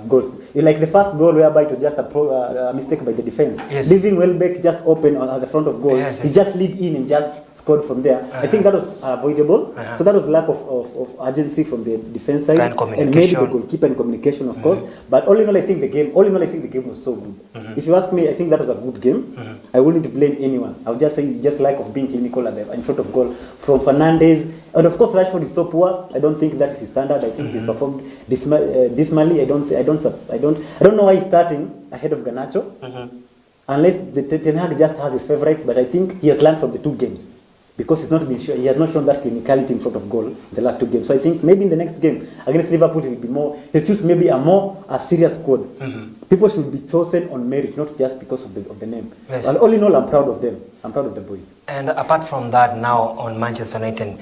goals. Like the first goal whereby it was just a mistake by the defense. Yes. Leaving Welbeck just open at the front of goal. Yes, he just lead in and just scored from there. I think that was avoidable. So that was lack of urgency from the defense side. And maybe the goalkeeper and communication, of course. But all in all, I think the game was so good. If you ask me, I think that was a good game. I wouldn't blame anyone. I would just say just lack of being clinical in front of goal from Fernandes. And of course, Rashford is so poor. I don't think that is his standard. I think he's performed dismally. I don't know why he's starting ahead of Garnacho, unless Ten Hag just has his favorites. But I think he has learned from the 2 games, because he has not shown that clinicality in front of goal in the last 2 games. So I think maybe in the next game against Liverpool he'll choose maybe a serious squad. People should be chosen on merit, not just because of the name. Yes. And all in all, I'm proud of them. I'm proud of the boys. And apart from that, now on Manchester United,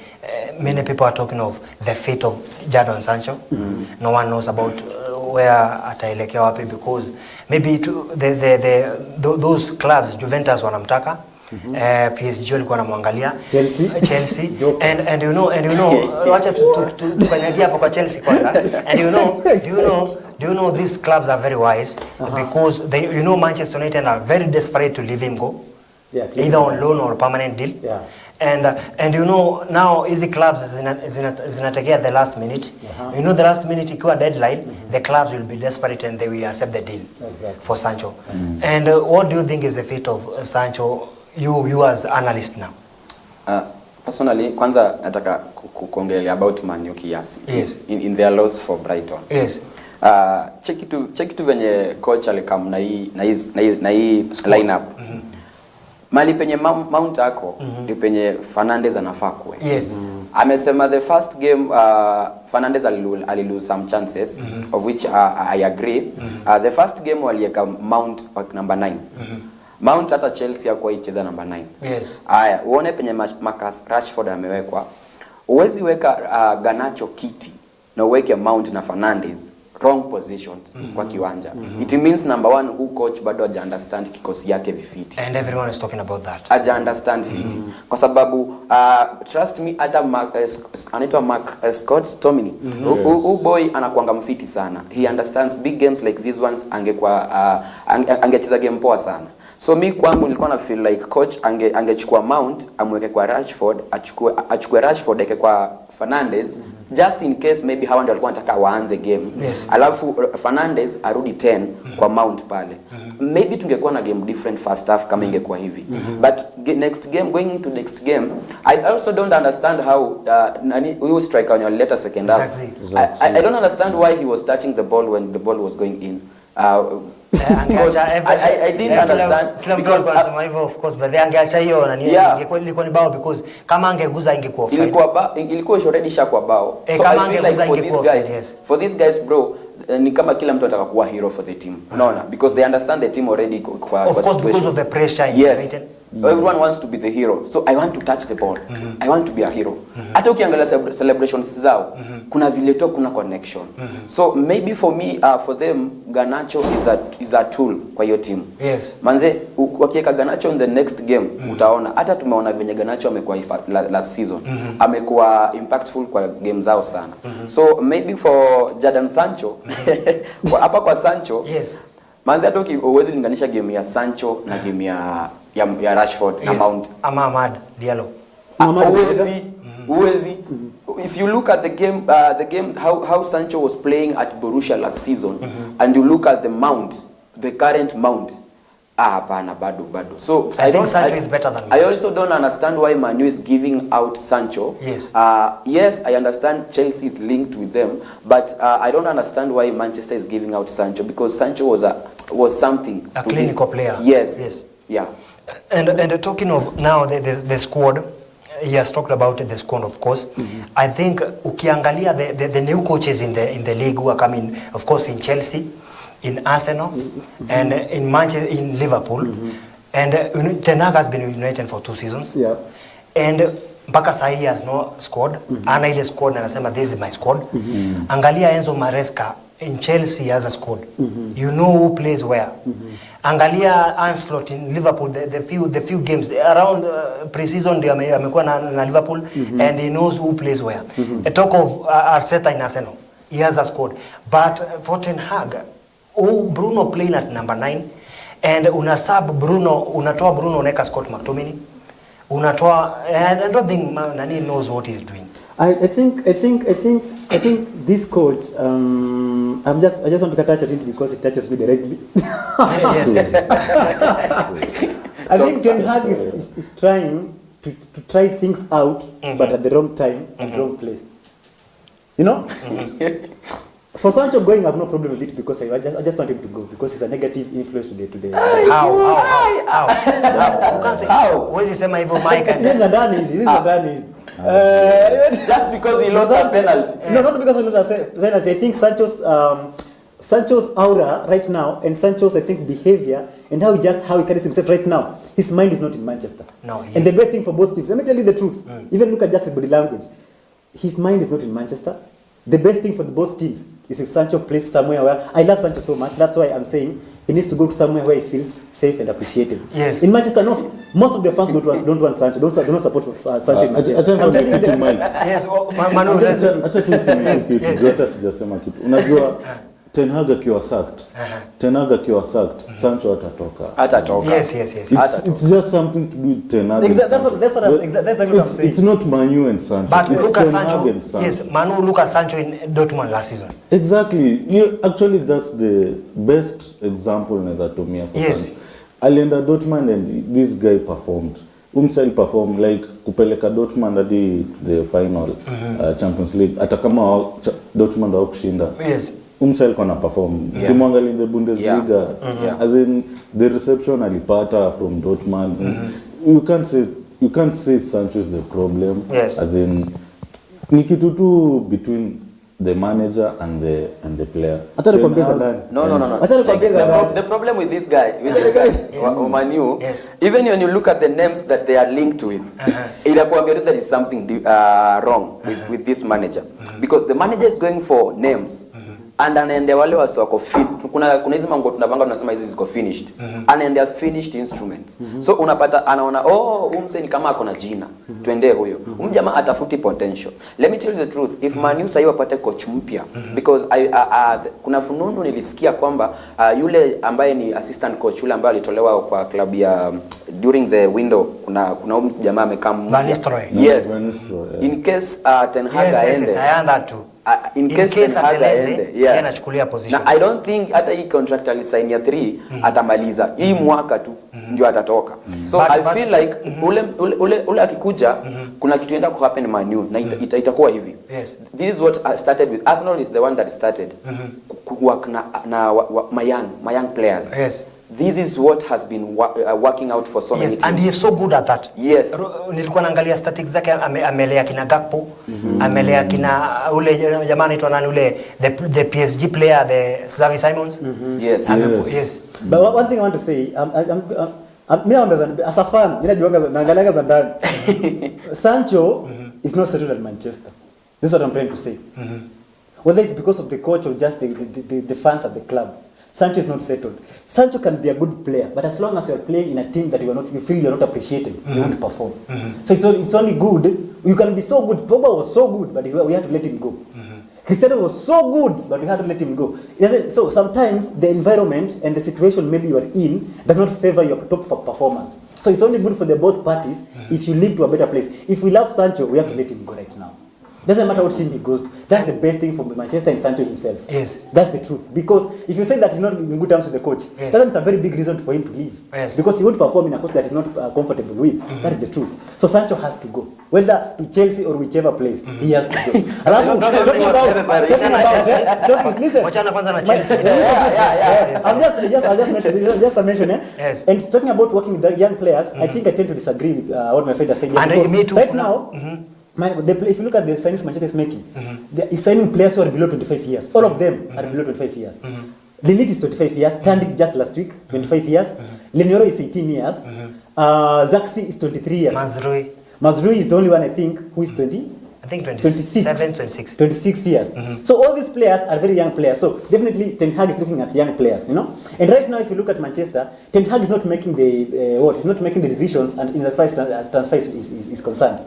many people are talking of the fate of Jadon Sancho. No one knows about where ataelekea wapi, because maybe those clubs, Juventus wanamtaka, PSG walikuwa wanamwangalia, Chelsea and you know wacha tukanyagia hapo kwa Chelsea kwanza. And do you know these clubs are very wise, because Manchester United are very desperate to leave him go. Yeah, either on loan or permanent deal. Yeah. And now easy clubs zinategea the last minute. The last minute ikiwa deadline, the clubs will be desperate and they will accept the deal for Sancho. And what do you think is the fate of Sancho, you as analyst now? Personally, kwanza nataka kuongelea about Man U kiasi. Yes. In their loss for Brighton. Yes. Check tu venye coach alikam na hii lineup. Mali penye Mount ako, di penye Fernandes anafaa kuwe. Yes. Amesema the first game Fernandes alilose some chances, of which I agree. The first game walieka Mount number 9. Mount hata Chelsea hakuwa icheza number 9. Yes. Aya, uone penye Marcus Rashford amewekwa. Uwezi weka Garnacho kiti na uweke Mount na Fernandes wrong positions kwa kiwanja. It means number 1, who coach bado haja understand kikosi yake vifiti. And everyone is talking about that. Haja understand fiti. Kwa sababu trust me, hata anaitwa Scott Tomini. Boy anakuanga mfiti sana. He understands big games like these ones, angecheza game poa sana. So mi kwangu nilikuwa na feel like coach angechukua Mount amweke kwa Rashford, achukue Rashford eke kwa Fernandes, just in case maybe hawa ndio walikuwa wanataka waanze game. Yes. Alafu Fernandes arudi 10 kwa Mount pale. Maybe tungekuwa na game different first half kama ingekuwa hivi. But going into next game, I also don't understand how huyu striker on your later second half. Exactly. I don't understand why he was touching the ball when the ball was going in. I didn't understand because wanasema hivyo, of course, but they angeacha hiyo na ingekuwa ilikuwa ni bao, because kama angeguza ingekuwa offside. Ilikuwa already shakwa bao. So kama angeguza ingekuwa offside. Yes. For these guys bro, ni kama kila mtu anataka kuwa hero for the team. Unaona? Because they understand the team already kwa of course, because of the pressure in United. Everyone wants to be the hero. So I want to touch the ball. I want to be a hero. Hata ukiangalia celebrations zao, kuna vile tu kuna connection. So maybe for me, for them, Garnacho is a tool kwa hiyo team. Yes. Manze, wakiweka Garnacho in the next game, utaona. Hata tumeona venye Garnacho amekuwa last season. Amekuwa impactful kwa game zao sana. So maybe for Jadon Sancho, hapa kwa Sancho, yes. Manze hata uwezi linganisha game ya Sancho na game ya Rashford na Mount. Ama Ahmad Diallo. Uwezi. If you look at the game how Sancho was playing at Borussia last season, and you look at the current Mount, hapana bado. So I think Sancho is better than Mount. I also don't understand why Man U is giving out Sancho. Yes. Yes, I understand Chelsea is linked with them, but I don't understand why Manchester is giving out Sancho, because Sancho was something. A clinical player. Yes. Yeah. And talking of now the squad, he has talked about the squad, of course. I think ukiangalia the new coaches in the league who are coming, of course, in Chelsea, in Arsenal, and in Manchester, in Liverpool, and Ten Hag has been with United for 2 seasons. Yeah. And mpaka sahi he has no squad. Ana ile squad na anasema this is my squad. Angalia Enzo Maresca in Chelsea as a squad. You know who plays where. Angalia Ancelotti in Liverpool, the few games around pre-season ndio amekuwa na Liverpool, and he knows who plays where. Talk of Arteta in Arsenal. He has a squad. But for Ten Hag, Bruno playing at number 9 and unasub Bruno, unatoa Bruno unaweka Scott McTominay. Unatoa, I don't think Nani knows what he's doing. I think this coach, I just want to touch it because it touches me directly. Yes. I think Ten Hag is trying to try things out, but at the wrong time and wrong place. You know? For Sancho going, I have no problem with it because I just want him to go because he's a negative influence to the How? You can't say how. Where's he saying hivyo Mike? This is done easy. Just because he lost a penalty. No, not because he lost a penalty. I think Sancho's aura right now and Sancho's, I think, behavior and how he carries himself right now, his mind is not in Manchester. No. And the best thing for both teams, let me tell you the truth. Even look at just his body language. His mind is not in Manchester. The best thing for both teams is if Sancho plays somewhere where I love Sancho so much. That's why I'm saying he needs to go to somewhere where he feels safe and appreciated. Yes. In Manchester, no. Most of the fans don't want Sancho. Don't support Sancho in Manchester. I'm telling you the mind. Yes. Manu, acha sijasema kitu. Unajua Ten Hag akiwa sacked, Sancho atatoka. Yes. It's just something to do with Ten Hag. That's what I'm saying. It's not Manu and Sancho. But it's look at Ten Hag Sancho. and Sancho. Yes, Manu, look at Sancho in Dortmund last season. Exactly. Actually, that's the best example Nezatomia for Yes. Sancho. Alienda Dortmund and this guy performed. Performed like kupeleka Dortmund hadi the final Champions League. Hata kama Dortmund hawakushinda. Yes. Kona perform. Kimwangalia in the Bundesliga, as in the reception alipata from Dortmund. You can't say Sancho is the problem. Yes. As in ni kitu tu between the manager and the player. No. The problem with this guy, Manu, yes. Even when you look at the names that they are linked with, there is something wrong with this manager. Because the manager is going for names. And anaendea wale wako fit. Kuna hizi mango tunapanga tunasema hizi ziko finished. Anaendea finished instruments. So unapata anaona umse ni kama ako na jina. Tuendee huyo. Jamaa atafuti potential. Let me tell you the truth. If Manu sasa wapate coach mpya, because kuna fununu nilisikia kwamba yule ambaye ni assistant coach yule ambaye alitolewa kwa klabu ya during the window kuna jamaa amekaa yes. In case Ten Hag yes, I am that too. In case aende, yes. Position. Na I don't think hata hii contract alisign ya 3 atamaliza. Hii mwaka tu ndio atatoka. So I feel like ule akikuja kuna kitu enda ku happen Man U na itakuwa hivi. Yes. This is what started with Arsenal is the one that started work na my young players. Yes. This is what has been working out for so many teams. And he is so good at that. Yes. Nilikuwa naangalia statistics zake, amelea kina Gakpo, amelea kina ule jamaa anaitwa nani ule the PSG player, the Xavi Simons. Yes. Yes. But one thing I want to say, as a fan, naangalia za ndani. Sancho is not settled at Manchester. This is what I'm trying to say. Whether it's because of the coach or just the fans at the club. Sancho is not settled. Sancho can be a good player, but as long as you are playing in a team that you feel you are not appreciated, you won't perform. So it's only good. You can be so good. Pogba was so good, but we had to let him go. Cristiano was so good, but we had to let him go. So sometimes the environment and the situation maybe you are in does not favor your top performance. So it's only good for the both parties if you live to a better place. If we love Sancho, we have to let him go right now. Doesn't matter what team he goes to. That's the best thing for Manchester and Sancho himself. Yes. That's the truth. Because if you say that he's not in good terms with the coach, yes. That's a very big reason for him to leave. Yes. Because he won't perform in a coach that is not comfortable with. That is the truth. So Sancho has to go. Whether to Chelsea or whichever place, he has to go. I'll just mention it. Yes. And talking about working with the young players, I think I tend to disagree with what my friend has said. And me too. Right now, if you look at the signings Manchester is making, they are signing players who are below 25 years. All of them are below 25 years. Lilith is 25 years. Tandik just last week, 25 years. Lenioro is 18 years. Zaxi is 23 years. Mazrui is the only one I think who is 20. I think 26. 26 years. So all these players are very young players. So definitely Ten Hag is looking at young players, you know. And right now, if you look at Manchester, Ten Hag is not making the he's not making the decisions, and in as far as transfer is concerned,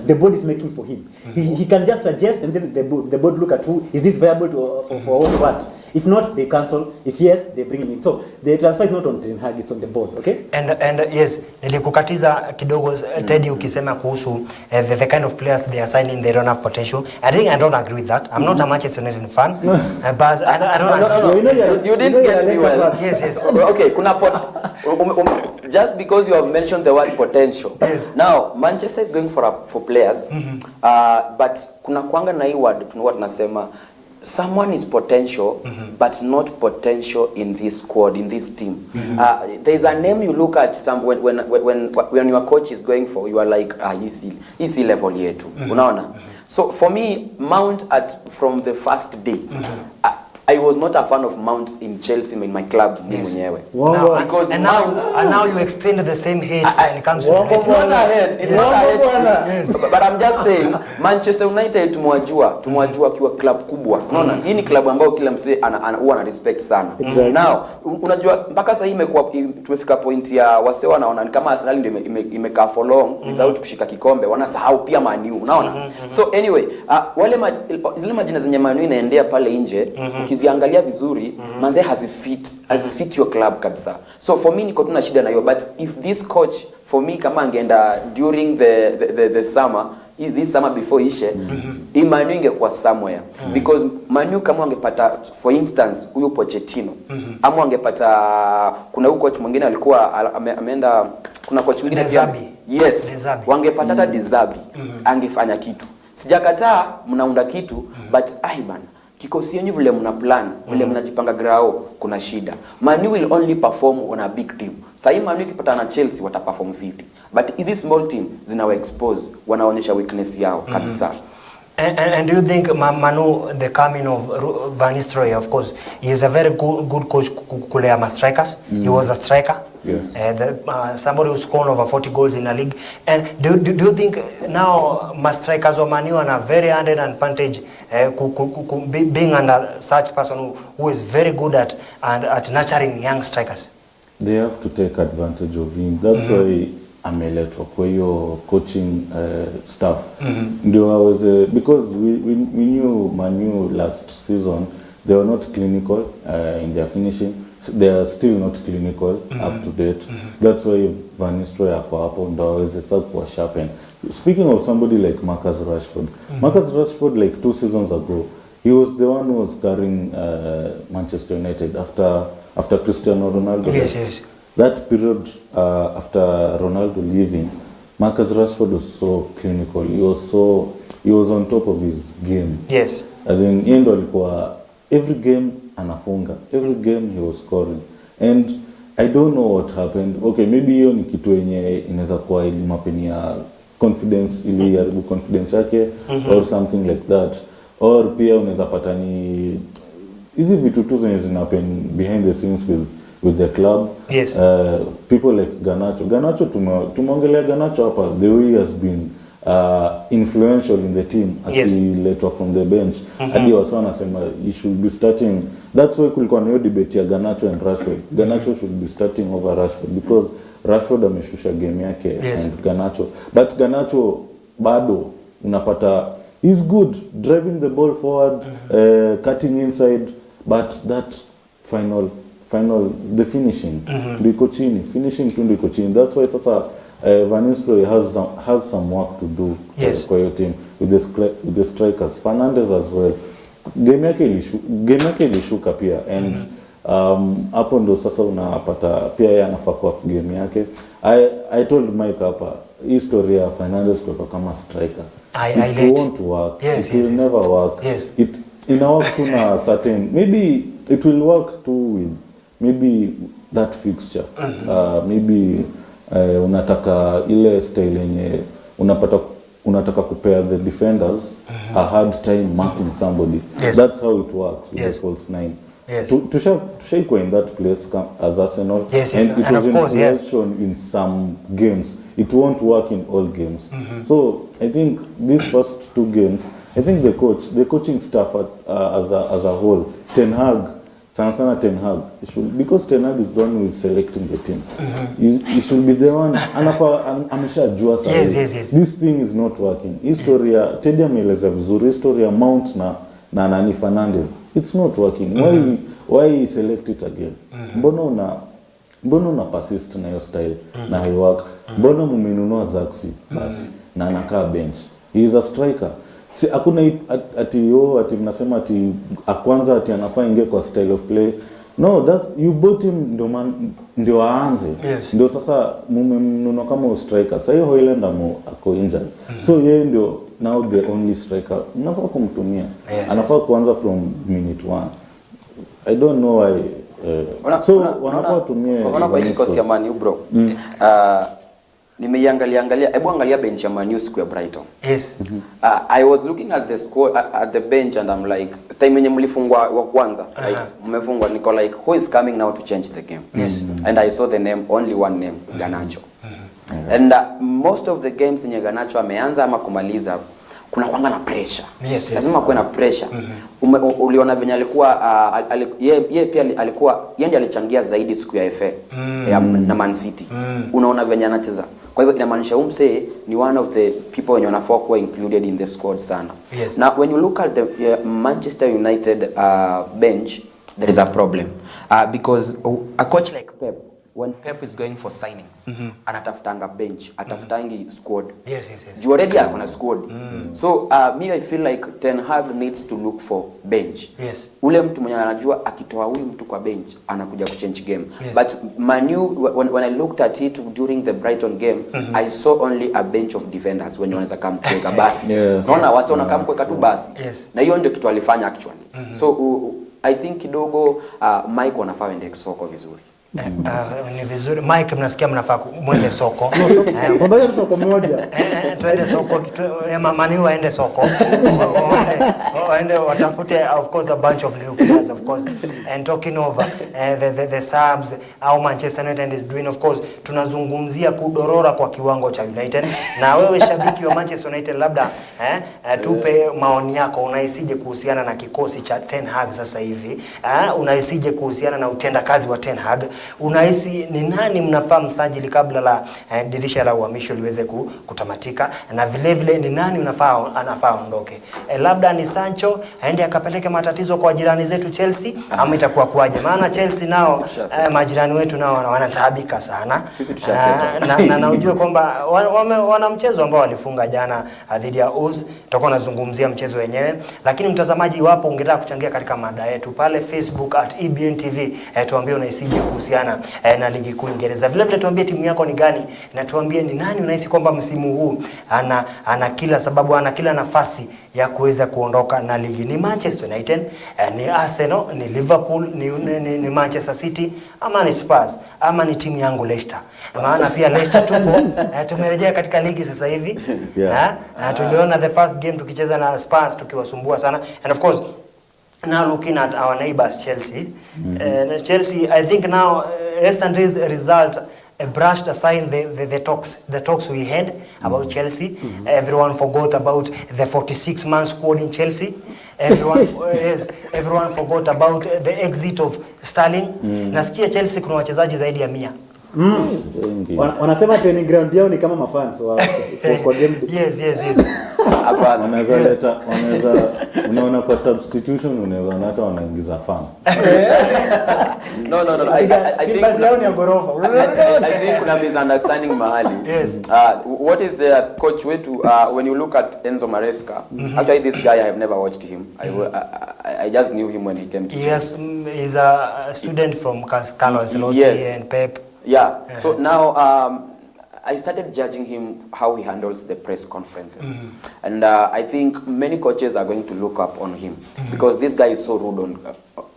the board is making for him. He can just suggest, and then the board look at who is this viable for what. If not, they cancel. If yes, they bring him in. So the transfer is not on Ten Hag, it's on the board, okay? And yes, nilikukatiza kidogo Teddy ukisema kuhusu the kind of players they are signing, they don't have potential. I don't agree with that. I'm not a Manchester United fan, but I don't agree. No. You didn't get me well. Yes. Okay, just because you have mentioned the word potential. Yes. Now, Manchester is going for players, but kuna kwanga na hii word tunasema someone is potential, but not potential in this squad, in this team. There's a name you look at when your coach is going for, you are like, easy level yetu. Unaona? So for me, Mount from the first day, I was not a fan of Mount in Chelsea, in my club. Yes. Because now you extend the same hate when it comes to United. It's not a hate. It's not a hate. Yes. But I'm just saying, Manchester United tumwajua kiwa club kubwa. Unaona? Hii ni club ambayo kila msee huwa na respect sana. Now, unajua mpaka sasa imekuwa tumefika point ya wase wanaona kama Arsenal ndio imekaa for long without kushika kikombe. Wanasahau pia Man U. Unaona? So anyway, zile majina zenye Man U inaendea pale nje, ukiziangalia vizuri, manze hazifit your club kabisa. So for me niko tuna shida na hiyo, but if this coach for me kama angeenda during the summer, this summer before ishe, Man U ingekuwa somewhere, because Man U kama angepata for instance huyo Pochettino, ama angepata kuna huyo coach mwingine alikuwa ameenda, kuna coach mwingine pia, yes, wangepata hata Dizabi, angefanya kitu. Sijakataa mnaunda kitu, but bana kikosi yenu vile mna plan, vile mnajipanga grao, kuna shida. Man U will only perform on a big team. Sasa Man U ikipata na Chelsea wataperform 50. But hizi small team zinawa expose, wanaonyesha weakness yao kabisa. And do you think Manu, the coming of Van Nistelrooy, of course, he is a very good coach kulea strikers. He was a striker. Yes. Somebody who scored over 40 goals in a league. And do you think now strikers of Manu are a very under advantage being under such person who is very good at nurturing young strikers? They have to take advantage of him. That's why ameletwa kwa hiyo coaching staff. Ndio was because we knew Manu last season they were not clinical in their finishing. They are still not clinical up to date. That's why Van Nistelrooy hapo ndio aweze sasa kuwa sharpen. Speaking of somebody like Marcus Rashford. Marcus Rashford like 2 seasons ago, he was the one who was carrying Manchester United after Cristiano Ronaldo. Yes. That period after Ronaldo leaving, Marcus Rashford was so clinical. He was on top of his game. Yes. As in endo alikuwa every game anafunga. Every game he was scoring. And I don't know what happened. Okay, maybe hiyo ni kitu yenye inaweza kuwa ilimapenia confidence, iliharibu confidence yake or something like that. Or pia unaweza pata ni hizi vitu tu zenye zinapen behind the scenes with the club. Yes. People like Garnacho tumeongelea Garnacho hapa, the way he has been influential in the team later from the bench. Hadi wasa wanasema he should be starting. That's why kulikuwa na hiyo debate ya Garnacho and Rashford. Garnacho should be starting over Rashford because Rashford ameshusha game yake and Garnacho. But Garnacho bado unapata he's good driving the ball forward, cutting inside, but that final the finishing ndiko chini, finishing tu ndiko chini. That's why sasa Van Nistelrooy has some work to do kwa your team with the strikers. Fernandes as well, game yake ilishuka pia, and hapo ndo sasa unapata pia yeye anafaa kwa game yake. I told Mike hapa history ya Fernandes kwa kama striker, it won't work. It will never work. It ina work to na certain, maybe it will work too with maybe that fixture. Maybe unataka ile style yenye unataka kupea the defenders a hard time marking somebody. That's how it works with the false 9. Yes. Tushaikuwa in that place as Arsenal. Yes, and it and was of course, yes. in some games. It won't work in all games. So I think these first 2 games, I think the coaching staff as a whole, Ten Hag, Ten Hag, because Ten Hag is the one who is selecting the team. He should be the one. Ameshajua sasa. Yes. This thing is not working. Historia Teddy ameeleza vizuri, historia Mount na Nani Fernandez. It's not working. Why select it again? Mbona una persist na your style na high work? Mbona mumenunua Zaxi basi na anakaa bench? He is a striker. Si hakuna ati mnasema ati kwanza ati anafaa ingie kwa style of play. No, that you bought him ndio aanze. Yes. Ndio sasa mumemnunua kama striker. Sasa hiyo Haaland ako injured. So yeye ndio now the only striker. Unafaa kumtumia. Anafaa kuanza from minute 1. I don't know why. Wanafaa tumie. Unaona kwa ile kosi ya Man U bro. Nimeiangalia hebu angalia bench ya Man U siku ya Brighton. Yes. I was looking at the score at the bench and I'm like, time yenye mlifungwa wa kwanza, like mmefungwa, niko like, who is coming now to change the game? Yes. And I saw the name, only one name, Garnacho. And most of the games yenye Garnacho ameanza ama kumaliza, kuna kwanga na pressure. Yes. Lazima kuwe na pressure. Uliona venye alikuwa yeye pia alikuwa yeye alichangia zaidi siku ya FA na Man City. Unaona venye anacheza. Kwa hivyo inamaanisha umse ni one of the people wenye wanafaa kuwa included in the squad sana. Yes. Now when you look at the Manchester United bench, there is a problem. Because a coach like Pep, when Pep is going for signings, anatafutanga bench, atafutangi squad. Yes. You already have on a squad. So me I feel like Ten Hag needs to look for bench. Yes. Ule mtu mwenye anajua akitoa huyu mtu kwa bench anakuja kuchange game. Yes. But Man U, when I looked at it during the Brighton game, I saw only a bench of defenders when wanaweza kama kuweka basi. Unaona wasiona kama kuweka tu basi. Yes. Na hiyo ndio kitu alifanya actually. So I think kidogo Mike wanafaa ende soko vizuri. Ni vizuri Mike, mnasikia mnafaa mwende soko. Mbona soko moja? Twende soko, Man U aende soko. Waende watafute of course a bunch of new players of course. And talking over the subs, how Manchester United is doing, of course tunazungumzia kudorora kwa kiwango cha United. Na wewe shabiki wa Manchester United, labda tupe maoni yako, unahisije kuhusiana na kikosi cha Ten Hag sasa hivi? Unahisije kuhusiana na utendakazi wa Ten Hag? Unahisi ni nani mnafaa msajili kabla la dirisha la uhamisho liweze kutamatika? Na vile ni nani anafaa ondoke? Labda ni Sancho aende akapeleke matatizo kwa jirani zetu Chelsea, ama itakuwa kuaje? Maana Chelsea nao majirani wetu nao wanataabika sana. Na ujue kwamba wana mchezo ambao walifunga jana dhidi ya Uz. Tutakuwa nazungumzia mchezo wenyewe, lakini mtazamaji, wapo ungetaka kuchangia katika mada yetu pale Facebook @EBNTV, tuambie unahisije kuhusiana na ligi kuu Uingereza. Vile tuambie timu yako ni gani, na tuambie ni nani unahisi kwamba msimu huu ana kila sababu, ana kila nafasi ya kuweza kuondoka na ligi. Ni Manchester United, ni Arsenal, ni Liverpool, ni Manchester City, ama ni Spurs, ama ni timu yangu Leicester? Maana pia Leicester tupo tumerejea katika ligi sasa hivi. Tuliona the first game tukicheza na Spurs tukiwasumbua sana, and of course now looking at our neighbors Chelsea. Chelsea, I think now yesterday's result brushed aside the talks we had about Chelsea. Everyone forgot about the 46-man squad in Chelsea. Everyone forgot about the exit of Sterling. Nasikia Chelsea kuna wachezaji zaidi ya 100. Wanasema training ground yao ni kama mafans kwa game. Yes. Wanaweza unaona kwa substitution unaweza hata wanaingiza fan. No. I think basi yao ni gorofa. I think kuna misunderstanding mahali. Yes. What is the coach wetu when you look at Enzo Maresca? Actually this guy I have never watched him. I just knew him when he came to. Yes, he's a student from Carlo Ancelotti and Pep. Yeah. So now I started judging him how he handles the press conferences. And I think many coaches are going to look up on him because this guy is so rude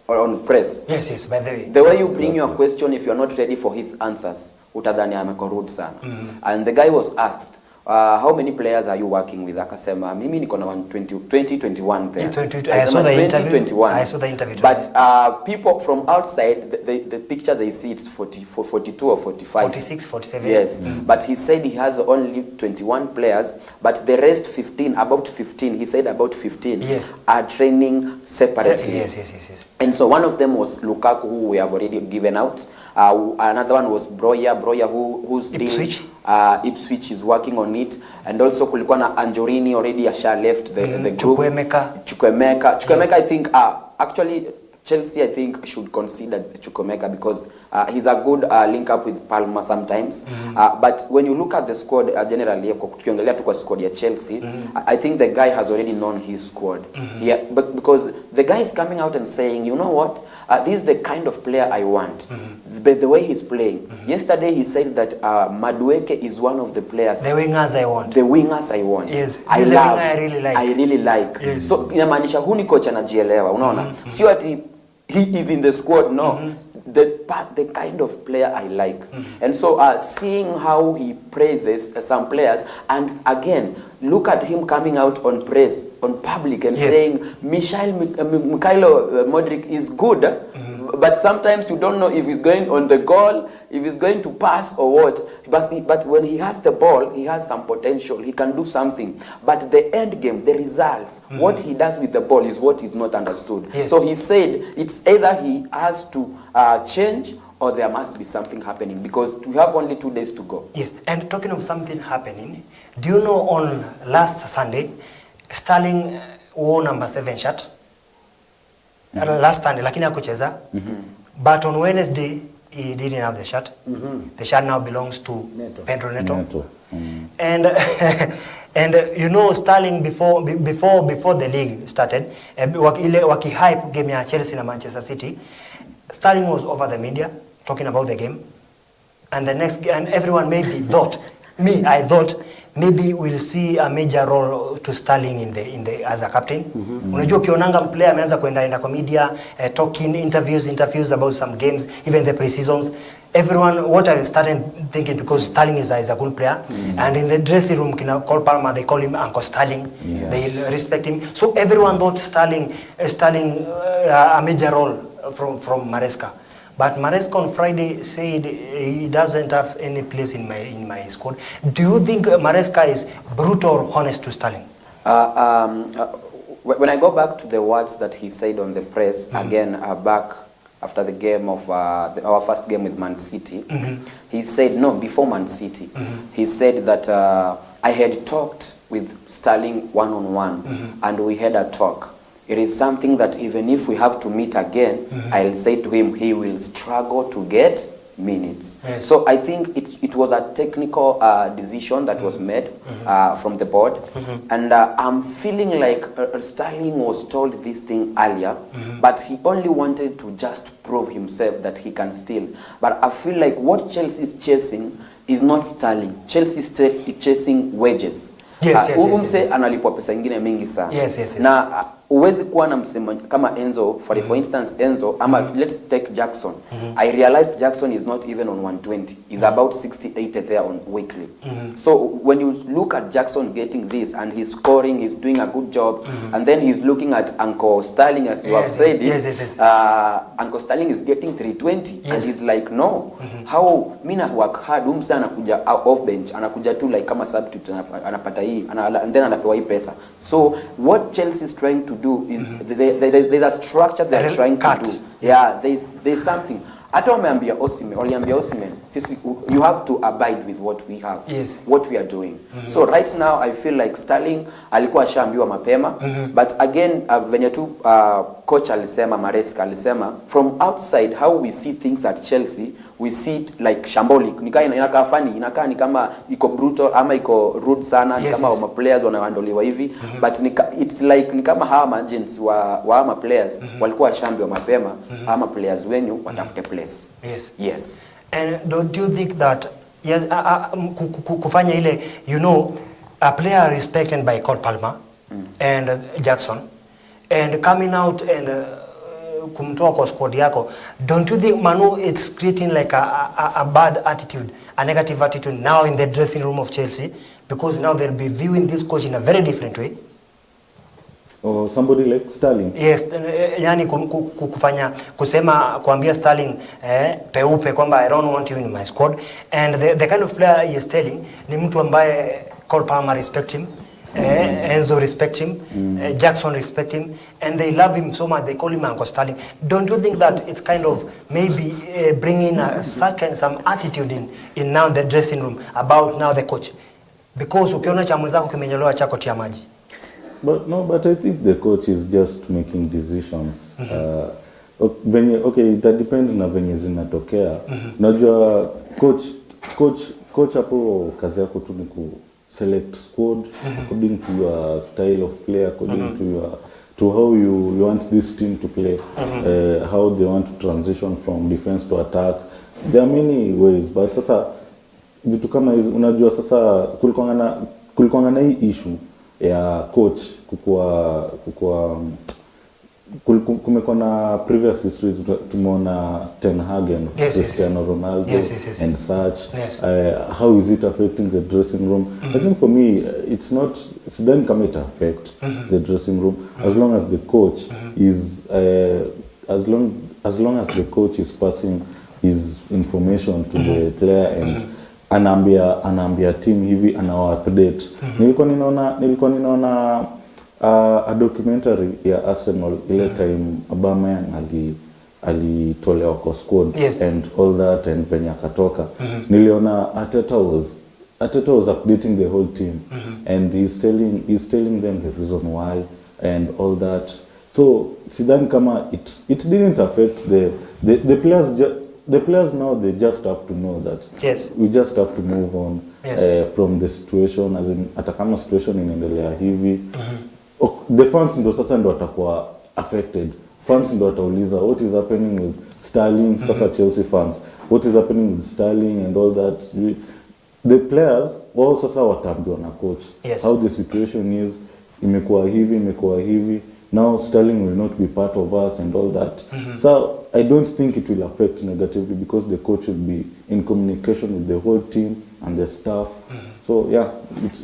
on press. Yes, by the way. The way you bring your question, if you're not ready for his answers, utadhani ameko rude sana. And the guy was asked, how many players are you working with? Akasema mimi niko na 2021 there. I saw the interview. I saw the interview. But people from outside, the picture they see it's 42 or 45. 46, 47. Yes, but he said he has only 21 players, but the rest 15, about 15, he said about 15 are training separately. Yes. And so one of them was Lukaku, who we have already given out. Another one was Broya who's Ipswich. Ipswich is working on it, and also kulikuwa na Anjorini already asha left the group. Chukwemeka I think actually Chelsea I think should consider Chukwemeka because he's a good link up with Palma sometimes. But when you look at the squad generally, tukiongelea tu kwa squad ya Chelsea, I think the guy has already known his squad. Yeah, but because the guy is coming out and saying, you know what, this is the kind of player I want. The way he's playing. Yesterday he said that Madueke is one of the players. The wingers I want. The wingers I want. Yes. I love. I really like. I really like. Yes. So inamaanisha huni coach anajielewa, unaona? Sio ati he is in the squad, no. The kind of player I like. And so seeing how he praises some players, and again look at him coming out on press, on public, and saying Mikhailo Modric is good, but sometimes you don't know if he's going on the goal, if he's going to pass or what. But when he has the ball, he has some potential. He can do something. But the end game, the results, what he does with the ball is what is not understood. So he said it's either he has to change or there must be something happening because we have only 2 days to go. Yes, and talking of something happening, do you know on last Sunday, Sterling wore number 7 shirt? Last Sunday, lakini hakucheza. But on Wednesday, he didn't have the shirt. The shirt now belongs to Pedro Neto. And and you know Sterling before the league started, waki hype game ya Chelsea na Manchester City, Sterling was over the media talking about the game, and everyone maybe thought, I thought maybe we'll see a major role to Sterling in the as a captain. Unajua ukionanga player ameanza kwenda kwa media talking interviews about some games, even the pre-seasons. Everyone, what I started thinking, because Sterling is a good player, and in the dressing room, Cole Palmer, they call him Uncle Sterling. They respect him. So everyone thought Sterling a major role from Maresca. But Maresca on Friday said he doesn't have any place in my squad. Do you think Maresca is brutal or honest to Sterling? When I go back to the words that he said on the press, again, back after the game of our first game with Man City, he said, no, before Man City, he said that I had talked with Sterling one-on-one, and we had a talk. It is something that even if we have to meet again, I'll say to him, he will struggle to get minutes. So I think it was a technical decision that was made from the board. And I'm feeling like Sterling was told this thing earlier, but he only wanted to just prove himself that he can still. But I feel like what Chelsea is chasing is not Sterling. Chelsea is chasing wages. Yes. Analipwa pesa ingine mingi sana. Yes. Na uwezi kuwa na msemo kama Enzo, for instance Enzo, let's take Jackson. I realized Jackson is not even on 120. He's about 60-80 there on weekly. So when you look at Jackson getting this and he's scoring, he's doing a good job, and then he's looking at Uncle Sterling, as you have said it. Uncle Sterling is getting 320 and he's like, no, how mina work hard, umsa anakuja off bench, anakuja tu like kama substitute, anapata hii, and then anapewa hii pesa. So what Chelsea is trying to do is there's a structure they're trying to do. Yeah, there's something. Hata wameambia Osimhen, sisi, you have to abide with what we have, what we are doing. So right now I feel like Sterling alikuwa ashaambiwa mapema, but again venye tu coach alisema, Maresca alisema, from outside how we see things at Chelsea, we see it like shambolic. Inakaa funny, inakaa ni kama iko brutal ama iko rude sana, ni kama wa players wanaandoliwa hivi, but it's like ni kama hawa agents wa ama players walikuwa washaambiwa mapema, ama players wenyu watafute place. Yes. And don't you think that kufanya ile, you know, a player respected by Cole Palmer and Jackson, and coming out and kumtoa kwa squad yako, don't you think Manu it's creating like a bad attitude, a negative attitude now in the dressing room of Chelsea, because now they'll be viewing this coach in a very different way. Or somebody like Sterling. Yes, yani kufanya kusema kuambia Sterling peupe kwamba I don't want you in my squad, and the kind of player he is telling ni mtu ambaye Cole Palmer respect him, Enzo respect him, Jackson respect him, and they love him so much they call him Uncle Sterling. Don't you think that it's kind of maybe bringing some attitude in now the dressing room about now the coach, because ukiona cha mwenzako kimenyolewa chako tia maji? But I think the coach is just making decisions. Okay, it depends na venye zinatokea. Unajua coach hapo kazi yako tu ni ku select squad according to your style of play, according to how you want this team to play, how they want to transition from defense to attack. There are many ways, but sasa vitu kama hizo unajua sasa kulikuwa na hii issue ya coach kumekuwa na previous histories. Tumeona Ten Hag and Cristiano Ronaldo and such. How is it affecting the dressing room? I think for me it's then come it affect the dressing room as long as the coach is as long as the coach is passing his information to the player and anaambia team hivi, anawa update. Nilikuwa ninaona a documentary ya Arsenal ile time Aubameyang alitolewa kwa squad and all that, and venye akatoka niliona Arteta was updating the whole team, and he's telling them the reason why and all that. So sidhani kama it didn't affect the players. The players now, they just have to know that we just have to move on from the situation, as in atakama situation inaendelea hivi. The fans ndo sasa ndo watakuwa affected. Fans ndo watauliza what is happening with Sterling, sasa Chelsea fans, what is happening with Sterling and all that. The players wao sasa wataambiwa na coach how the situation is, imekuwa hivi. Now Sterling will not be part of us and all that. So I don't think it will affect negatively, because the coach will be in communication with the whole team and the staff. So yeah,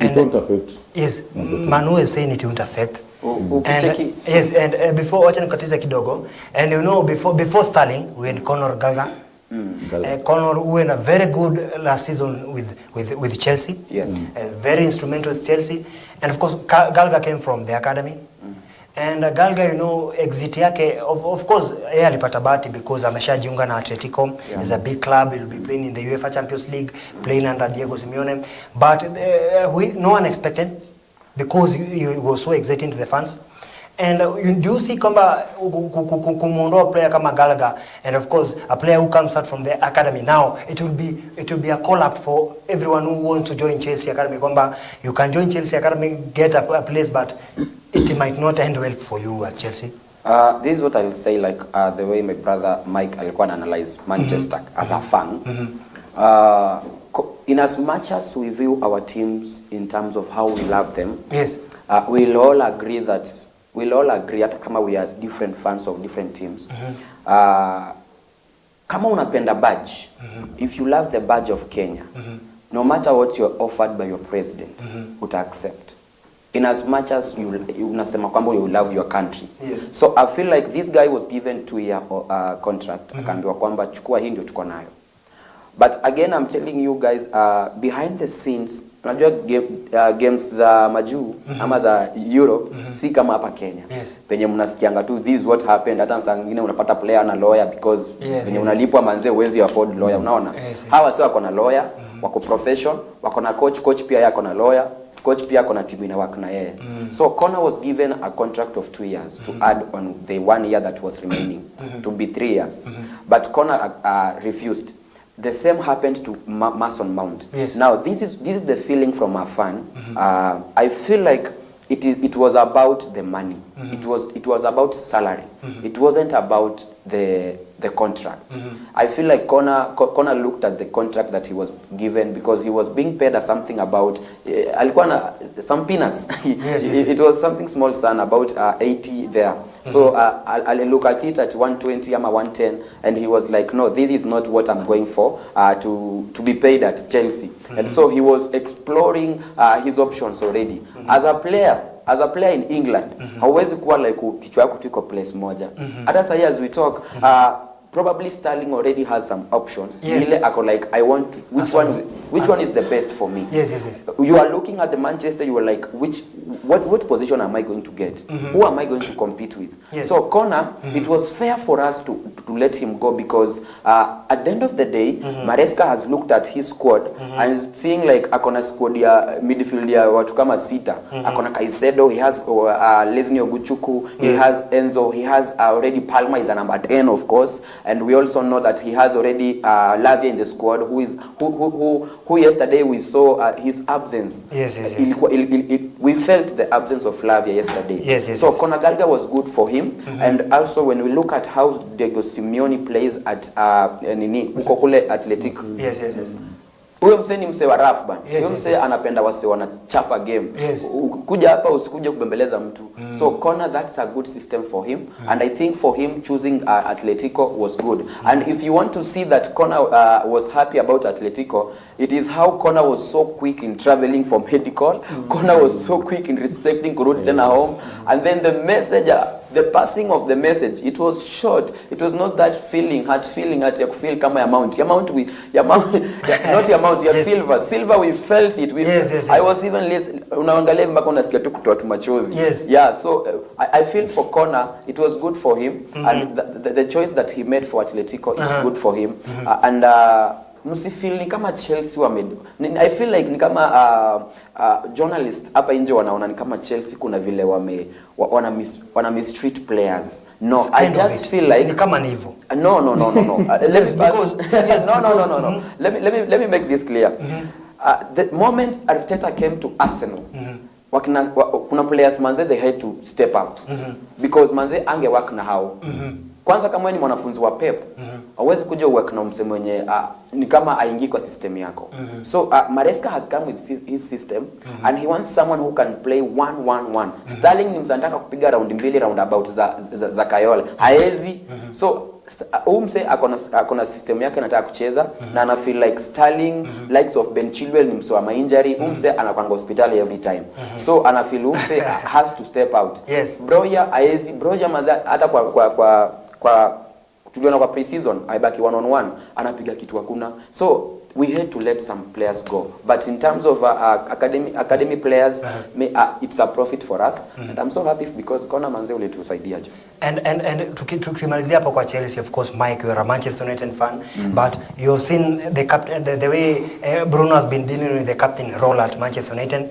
it won't affect. Yes, Manu is saying it won't affect. And before wacha nikatiza kidogo, and you know before Sterling we had Conor Gallagher. Conor who had a very good last season with Chelsea. Very instrumental with Chelsea, and of course Gallagher came from the academy. And Gallagher, you know, exit yake of course yeye alipata bahati because ameshajiunga na Atletico. It's a big club. He'll be playing in the UEFA Champions League, playing under Diego Simeone. But no one expected, because he was so exciting to the fans. And do you see kwamba kumuondoa player kama Gallagher, and of course a player who comes out from the academy, now it will be a call up for everyone who wants to join Chelsea academy kwamba you can join Chelsea academy, get a place, but it might not end well for you at Chelsea. This is what I'll say, like the way my brother Mike alikuwa analyze Manchester as a fan. In as much as we view our teams in terms of how we love them, we'll all agree hata kama we are different fans of different teams. Kama unapenda badge, if you love the badge of Kenya, no matter what you're offered by your president, uta accept. In as much as you unasema kwamba you love your country. So I feel like this guy was given 2-year contract. Akaambiwa kwamba chukua hii ndio tuko nayo. But again, I'm telling you guys, behind the scenes, unajua games za majuu ama za Europe si kama hapa Kenya. Penye mnasikianga tu this what happened, hata saa nyingine unapata player na lawyer because penye unalipwa manze uwezi afford lawyer, unaona? Hawa si wako na lawyer, wako profession, wako na coach pia yako na lawyer. Coach pia kona timu ina work na yeye. So Conor was given a contract of 2 years to add on the 1 year that was remaining to be 3 years. But Conor refused. The same happened to Mason Mount. Now this is the feeling from a fan. I feel like it was about the money. It was about salary. It wasn't about the contract. I feel like Conor looked at the contract that he was given, because he was being paid as something about alikuwa na some peanuts. It was something small, son, about 80 there. So I look at it at 120 ama 110 and he was like, no, this is not what I'm going for to be paid at Chelsea. And so he was exploring his options already. As a player in England, hauwezi kuwa like kichwa yako tuko place moja. Hata sasa as we talk, probably Sterling already has some options. Ile ako like, I want to, which one is the best for me? Yes. You are looking at the Manchester, you are like, what position am I going to get? Who am I going to compete with? So Connor, it was fair for us to let him go because at the end of the day, Maresca has looked at his squad and is seeing like akona squad ya midfield ya watu kama sita. Akona Caicedo, he has Leslie Oguchuku, he has Enzo, he has already Palma is a number 10 of course, and we also know that he has already Lavia in the squad who yesterday we saw his absence. Yes. We felt the absence of Lavia yesterday. So Conor Gallagher was good for him, and also when we look at how Diego Simeone plays at uko kule Athletic. Yes. Huyo msee ni msee wa rough bana. Huyo msee anapenda wase wanachapa game. Kuja hapa usikuje kubembeleza mtu. So Connor, that's a good system for him, and I think for him choosing Atletico was good. And if you want to see that Connor was happy about Atletico, it is how Connor was so quick in traveling from medical. Connor was so quick in respecting kurudi tena home, and then the message, the passing of the message, it was short. It was not that hard feeling at you feel kama amount not amount ya silver we felt it. I was even unaangalia mpaka unasikia tu kutoa machozi. So I feel for Connor it was good for him, and the choice that he made for Atletico is good for him. And msifeel ni kama Chelsea I feel like ni kama journalists hapa nje wanaona ni kama Chelsea kuna vile wana mistreat players. No, I just feel like ni kama ni hivyo. No. Let me make this clear. The moment Arteta came to Arsenal, kuna players manze they had to step out because manze ange work na hao. Kwanza kama wewe ni mwanafunzi wa Pep, hauwezi kuja work na msemo mwenye ni kama aingi kwa system yako. So Maresca has come with his system, and he wants someone who can play 1-1-1. Sterling ni msantaka kupiga round mbili roundabout za Kayola. Haezi. So umse akona system yake anataka kucheza, na ana feel like Sterling, likes of Ben Chilwell ni mso wa injury, umse anakwanga hospitali every time. So ana feel umse has to step out. Broja haezi, Broja maza hata kwa tuliona kwa pre-season aibaki 1-on-1 anapiga kitu hakuna. So we had to let some players go, but in terms of academy players, it's a profit for us, and I'm so happy because Connor manze ulitusaidia jo. And tukimalizia hapo kwa Chelsea, of course Mike, you're a Manchester United fan, but you've seen the way Bruno has been dealing with the captain role at Manchester United.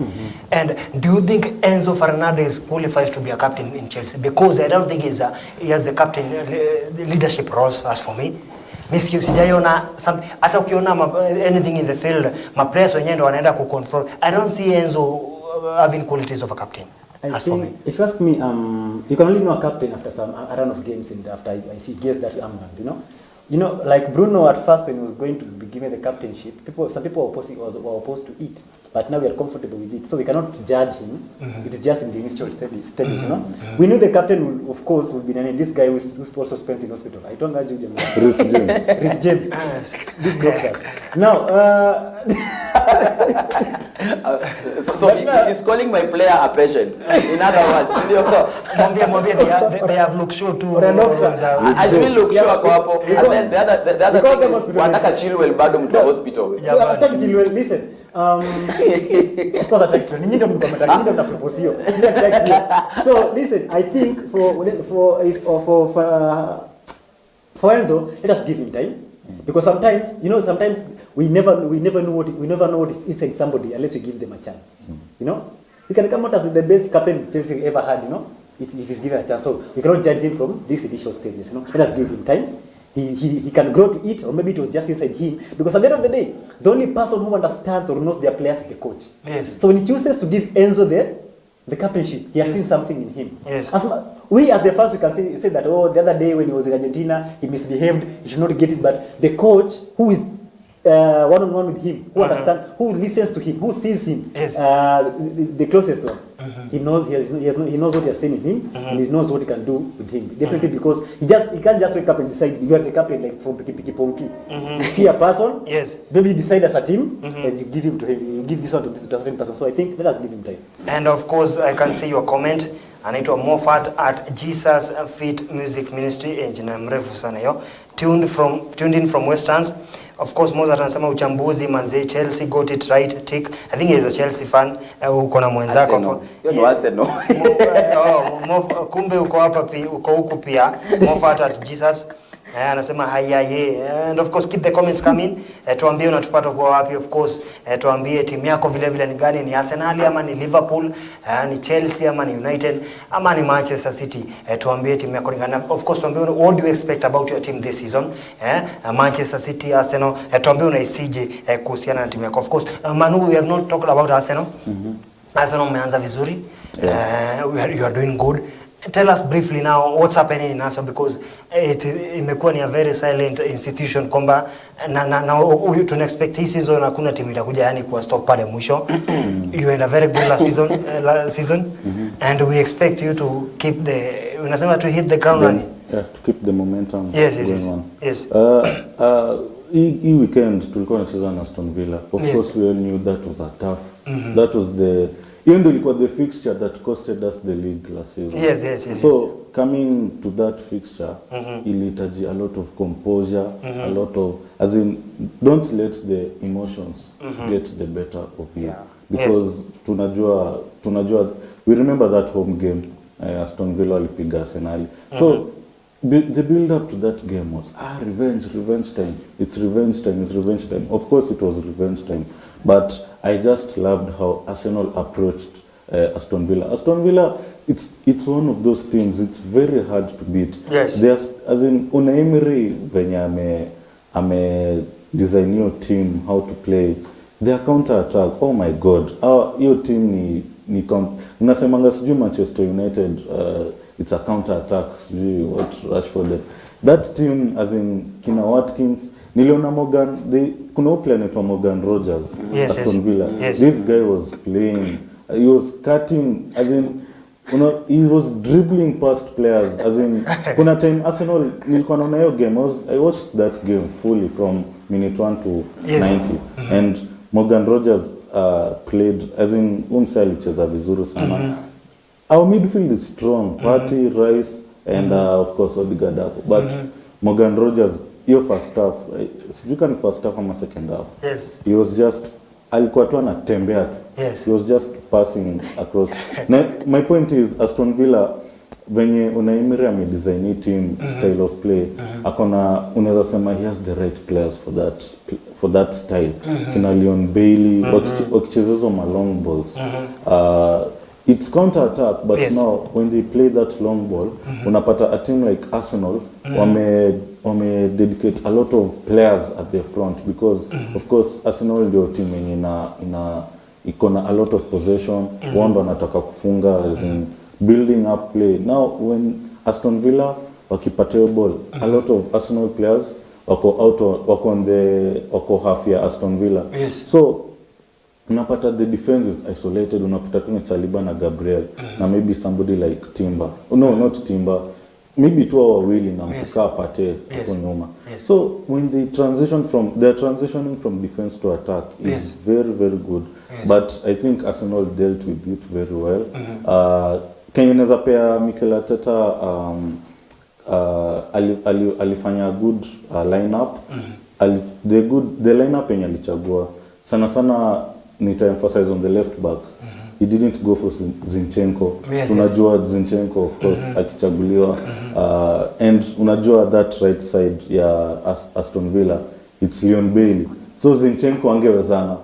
And do you think Enzo Fernandez qualifies to be a captain in Chelsea? Because I don't think he has the captain leadership roles as for me. Sijaiona something, hata ukiona anything in the field, players wenyewe ndo wanaenda ku control. I don't see Enzo having qualities of a captain. As for me, if you ask me, you can only know a captain after a run of games and after if he gets that armband, you know, like Bruno at first when he was going to be given the captainship, some people were opposed to it, but now we are comfortable with it, so we cannot judge him. It is just in the initial stages, We knew the captain of course would be this guy who's also spent in hospital. I don't judge him. Rhys James. This doctor. Now, so he's calling my player a patient. In other words, they have looked sure too. I really look sure kwa hapo. And then the other thing is wanataka Chilwell bado mtu wa hospital. Wanataka Chilwell, listen. Of course attack Chilwell. Ninyi ndio mnapropose hiyo. So listen, I think for Enzo, let us give him time. Because sometimes we never know what is inside somebody unless we give them a chance. He can come out as the best captain Chelsea ever had, if he's given a chance. So we cannot judge him from these initial stages. Let us give him time. He can grow to it, or maybe it was just inside him. Because at the end of the day, the only person who understands or knows their players is the coach. So when he chooses to give Enzo the captainship, he has seen something in him. We as the fans, we can say that, the other day when he was in Argentina, he misbehaved, he should not get it. But the coach, who is one-on-one with him, who understand, who listens to him, who sees him, Yes. the closest one. He knows he knows what you're saying in him, and he knows what he can do with him. Definitely, because he can't just wake up and decide you are the captain like from Piki Ponki. You see a person, Yes. maybe you decide as a team, and you give him to him. You give this one to a certain person. So I think let us give him time. And of course, I can see your comment. Anaitwa Moffat at Jesus Fit Music Ministry, engineer mrefu sana yo. Tuned in from Westerns. Of course, Mozart anasema uchambuzi manze, Chelsea got it right, tick. I think he's a Chelsea fan. Uko na mwenzako hapo. Yo Arsenal. Kumbe uko hapa pia, uko huku pia. Moffat at Jesus. Anasema hayaye. And of course keep the comments coming. Tuambie unatupata kwa wapi. Of course tuambie timu yako vile vile ni gani, ni Arsenal ama ni Liverpool, ni Chelsea ama ni United ama ni Manchester City. Tuambie timu yako ni gani. Of course tuambie what do you expect about your team this season. Manchester City, Arsenal. Tuambie unaisije kuhusiana na timu yako. Of course Manu, we have not talked about Arsenal. Arsenal umeanza vizuri. You are doing good. Tell us briefly now what's happening in Arsenal, because imekuwa ni a very silent institution kwamba na tuna expect hii season hakuna timu itakuja yani kuwa stop pale mwisho. You had a very good last season and we expect you to keep unasema to hit the ground running. Yeah, to keep the momentum yes. on. Yes. Hii weekend tulikuwa tunacheza na Aston Villa. Of course we all knew that was a tough. That was even though it was the fixture that costed us the league last season. Yes. So coming to that fixture, ilihitaji a lot of composure, a lot of, as in, don't let the emotions get the better of you. Yeah. Because tunajua, we remember that home game, Aston Villa walipiga Arsenal. So the build up to that game was revenge time. It's revenge time. Of course it was revenge time, but I just loved how Arsenal approached Aston Villa. Aston Villa, it's one of those teams. It's very hard to beat. Yes. There's, as in Unai Emery venye ame design your team how to play their counter attack. Oh my God, your team ni unasemanga sijui Manchester United. It's a counter attack. What Rashford. That team, as in Kina Watkins, niliona Morgan, kuna planet wa Morgan Rogers, Aston Villa. Yes. This guy was playing. He was cutting, as in, he was dribbling past players. As in, kuna time Arsenal nilikuwa naona hiyo game. I watched that game fully from minute 1 to 90, and Morgan Rogers played, as in, alicheza vizuri sana. Our midfield is strong. Partey, Rice, and of course Odegaard. But Morgan Rogers, your first half, sijui kama first half ama second half. Yes. He was just, alikuwa tu anatembea tu. Yes. He was just passing across. My point is, Aston Villa, venye Unai Emery amedesign team style of play, akona, unaweza sema he has the right players for that style. Kina Leon Bailey, wakichezezo ma long balls. It's counter attack, but now when they play that long ball, unapata a team like Arsenal, wame dedicate a lot of players at the front, because of course Arsenal ndio team yenye ikona a lot of possession, wao wanataka kufunga, as in building up play. Now when Aston Villa wakipata ball, a lot of Arsenal players wako half ya Aston Villa. Yes. So unapata the defense is isolated. Unapata tu ni Saliba na Gabriel na maybe somebody like Timber. No, not Timber. Maybe two wawili na mfuka Partey hapo nyuma. So when they're transitioning from defense to attack is very, very good. But I think Arsenal dealt with it very well. Kenya inaweza pea Mikel Arteta alifanya good lineup. The lineup yenye alichagua sana nita-emphasize on the left back. He didn't go for Zinchenko. Unajua Zinchenko, of course, akichaguliwa. And unajua that right side ya Aston Villa, it's Leon Bailey. So Zinchenko angewezana.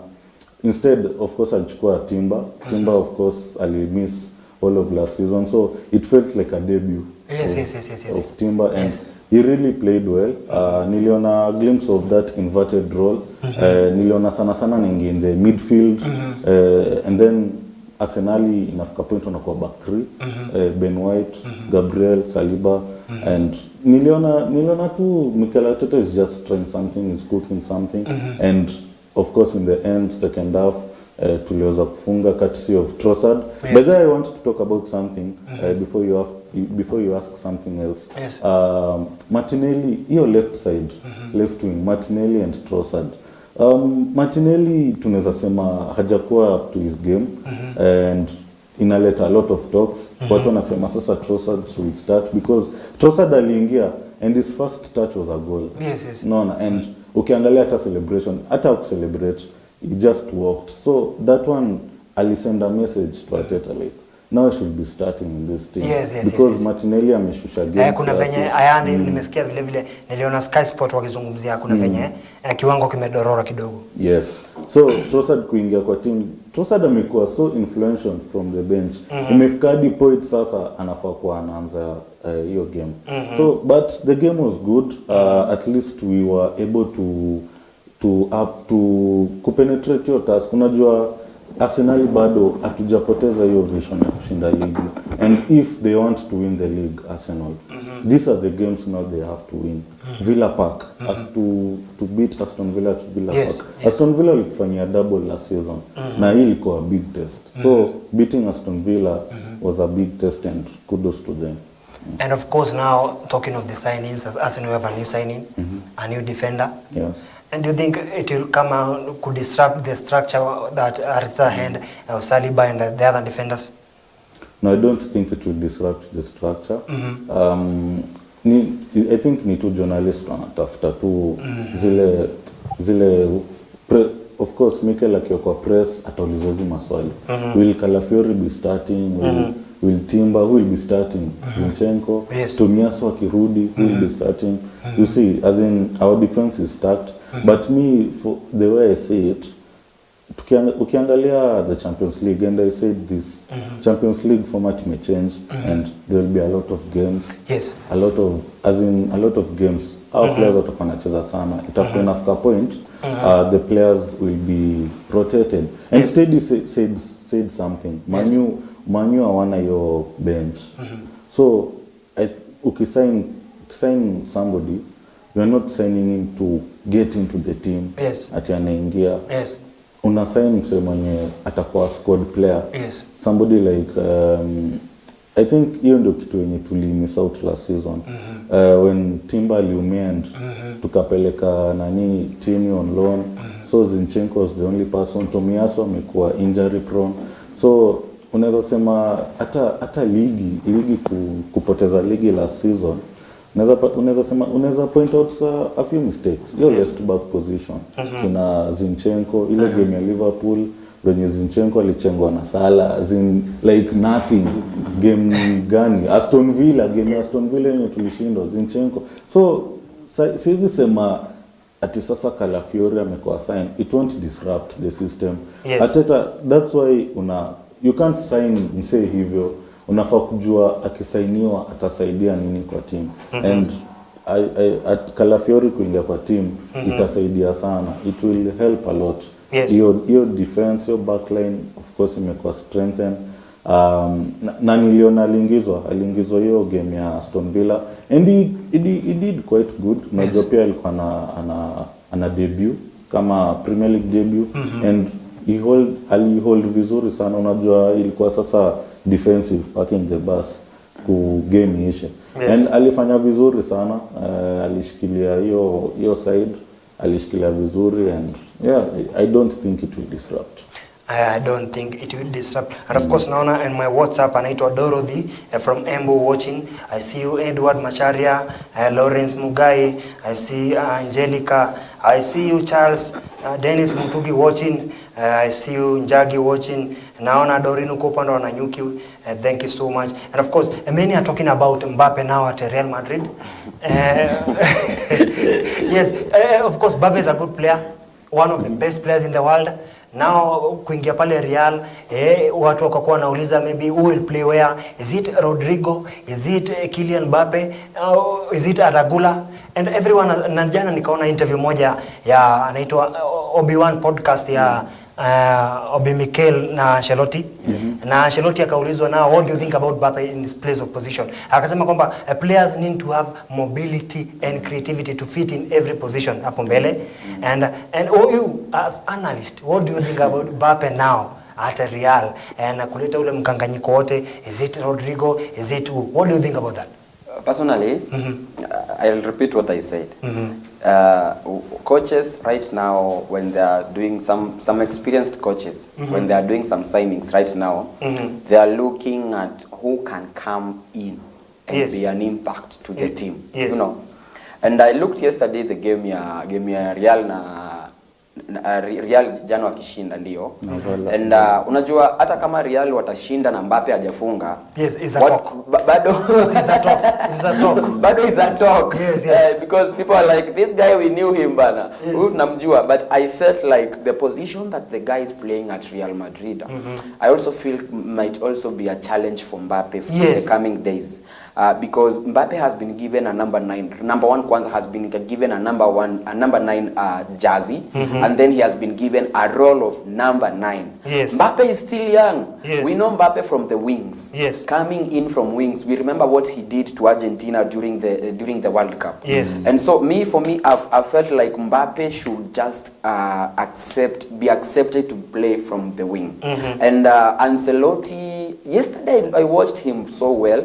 Instead, of course, alichukua Timber. Timber, of course, miss all of last season. So it felt like a debut of Timber. And he really played well. Niliona a glimpse of that inverted role. Niliona sana ningi in the midfield. And then Arsenali inafika point wanakuwa back three. Ben White, Gabriel, Saliba. And niliona tu Mikel Arteta is just trying something, is cooking something, and of course in the end second half tuliweza kufunga courtesy of Trossard. Yes. But I want to talk about something before you ask something else. Yes. Martinelli, your left side, left wing, Martinelli and Trossard. Martinelli tunaweza sema hajakuwa up to his game, and inaleta a lot of talks. Watu wanasema sasa Trossard should start because Trossard aliingia and his first touch was a goal. Yes. No, and ukiangalia hata celebration, hata celebrate, he just walked. So that one alisend a message to Arteta like now I should be starting in this team. Yes. Because Martinelli ameshusha game. Kuna venye ayani nimesikia vile niliona Sky Sport wakizungumzia kuna venye kiwango kimedorora kidogo. Yes. So Trossard kuingia kwa team, Trossard amekuwa so influential from the bench. Imefika hadi point sasa anafaa kuwa anaanza hiyo game. So but the game was good. At least we were able to kupenetrate your task. Unajua Arsenal bado hatujapoteza hiyo vision ya kushinda ligi, and if they want to win the league, Arsenal, these are the games now they have to win. Villa Park has to beat Aston Villa to Villa Park. Aston Villa ilifanyia double last season, na hii ilikuwa a big test. So beating Aston Villa was a big test, and kudos to them. And of course now talking of the signings, as Arsenal have a new signing, a new defender. Yes. And do you think it will come out, could disrupt the structure that Arteta had, Saliba and the other defenders? No, I don't think it will disrupt the structure. I think ni tu journalist wanatafuta tu zile of course Mikel akiwa press ataulizwa hizo maswali. Will Calafiori be starting? Will Timber, who will be starting? Zinchenko, Tomiaso akirudi, who will be starting? You see, as in our defense is stacked. But me, for the way I see it, ukiangalia the Champions League, and I said this, Champions League format may change, and there will be a lot of games. Yes. A lot of games. Our players watakuwa wanacheza sana. Itakuwa inafika point, the players will be rotated. And Steady said something. Manu hawana your bench. So, ukisign somebody, you are not signing him to get into the team. Yes. Ati anaingia. Yes. Una sign mse mwenye atakuwa squad player. Yes. Somebody like I think hiyo ndio kitu yenye tulimiss out last season. When Timber aliumia and tukapeleka Tini on loan. So Zinchenko was the only person. Tomiaso amekuwa injury prone. So unaweza sema hata ligi kupoteza ligi last season, unaweza point out a few mistakes. Your left back position, kuna Zinchenko, ile game ya Liverpool when Zinchenko alichengwa na Salah, like nothing. Game gani? Aston Villa yenye tulishindwa Zinchenko. So siwezi sema ati sasa Calafiori amekuwa sign, it won't disrupt the system. Arteta, that's why you can't sign msee hivyo. Unafaa kujua akisainiwa atasaidia nini kwa team. And at Calafiori kuingia kwa team itasaidia sana. It will help a lot. Your defense, your backline of course imekuwa strengthen. Na niliona aliingizwa hiyo game ya Aston Villa, and he did quite good. Najua pia alikuwa ana debut kama Premier League debut, and he hold vizuri sana. Unajua ilikuwa sasa defensive, parking the bus ku game ishe. And alifanya vizuri sana, alishikilia hiyo side, alishikilia vizuri, and I don't think it will disrupt. I don't think it will disrupt. And of course, naona in my WhatsApp anaitwa Dorothy from Embu watching. I see you Edward Macharia, Lawrence Mugai, I see Angelica, I see you Charles, Dennis Mutugi watching, I see you Njagi watching. Naona Doreen uko upande wa Nanyuki. Thank you so much. And of course, many are talking about Mbappe now at Real Madrid. Yes, of course, Mbappe is a good player, one of the best players in the world. Now kuingia pale Real, watu wakakuwa wanauliza maybe who will play where. Is it Rodrigo? Is it Kylian Mbappe? Is it Aragula? And everyone, na jana nikaona interview moja ya anaitwa Obi-Wan podcast ya Obi Mikel na Ancelotti. Na Ancelotti akaulizwa, now what do you think about Mbappe in his place of position? Akasema kwamba players need to have mobility and creativity to fit in every position hapo mbele. And you as analyst, what do you think about Mbappe now at Real and kuleta ule mkanganyiko wote? Is it Rodrigo? Is it who? What do you think about that? Personally, I'll repeat what I said. Coaches right now, when they are doing some experienced coaches, when they are doing some signings right now, they are looking at who can come in and be an impact to the team. Yes. You know. And I looked yesterday the game ya Real na Real jana wakishinda ndio. And unajua hata kama Real watashinda na Mbappe hajafunga, yes, is a talk. Bado is a talk. Is a talk. Bado is a talk. Yes. Because people are like, this guy, we knew him bana. Namjua, but I felt like the position that the guy is playing at Real Madrid, I also feel might also be a challenge for Mbappe for the coming days. Because Mbappe has been given a number 9. Number 1 Kwanza has been given a number 9 jersey, and then he has been given a role of number 9. Yes. Mbappe is still young. Yes. We know Mbappe from the wings. Yes. Coming in from wings, we remember what he did to Argentina during the World Cup. Yes. And so for me, I felt like Mbappe should just be accepted to play from the wing. And Ancelotti, yesterday I watched him so well,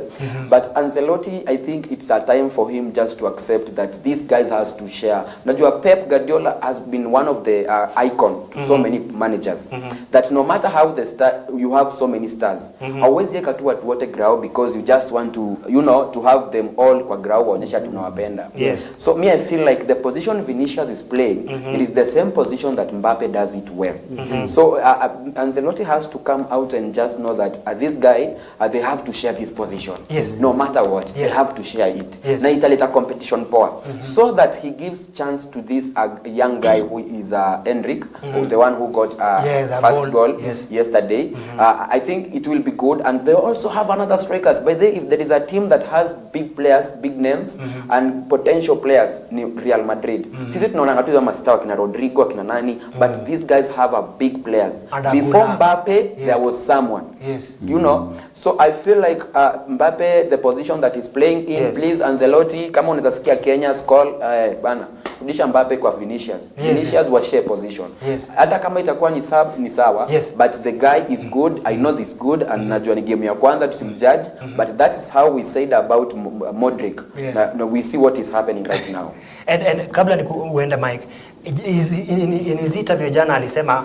but Ancelotti, I think it's a time for him just to accept that these guys has to share. Najua Pep Guardiola has been one of the icon to so many managers, that no matter how you have so many stars, always yeka tu watu wote grau because you just want to, to have them all kwa grau waonyesha tunawapenda. Yes. So me, I feel like the position Vinicius is playing, it is the same position that Mbappe does it well. So Ancelotti has to come out and just know that this guy, they have to share this position. Yes. No matter what, they have to share it. Yes. Na italeta competition power. So that he gives chance to this young guy who is Enric, the one who got first goal yesterday. I think it will be good. And they also have another strikers. By the way, if there is a team that has big players, big names, and potential players, Real Madrid. Sisi tunaona tu kama star kina Rodrigo, kina nani, but these guys have a big players. Before Mbappe, there was someone. Yes. So I feel like Mbappe, the position that he's playing in, please Ancelotti, kama unatasikia Kenya's call, bana, rudisha Mbappe kwa Vinicius. Vinicius was share position. Hata kama itakuwa ni sawa, but the guy is good. I know this good, and najua ni game ya kwanza tusimjudge, but that is how we said about Modric. We see what is happening right now. And kabla ni uenda Mike, in his interview jana alisema,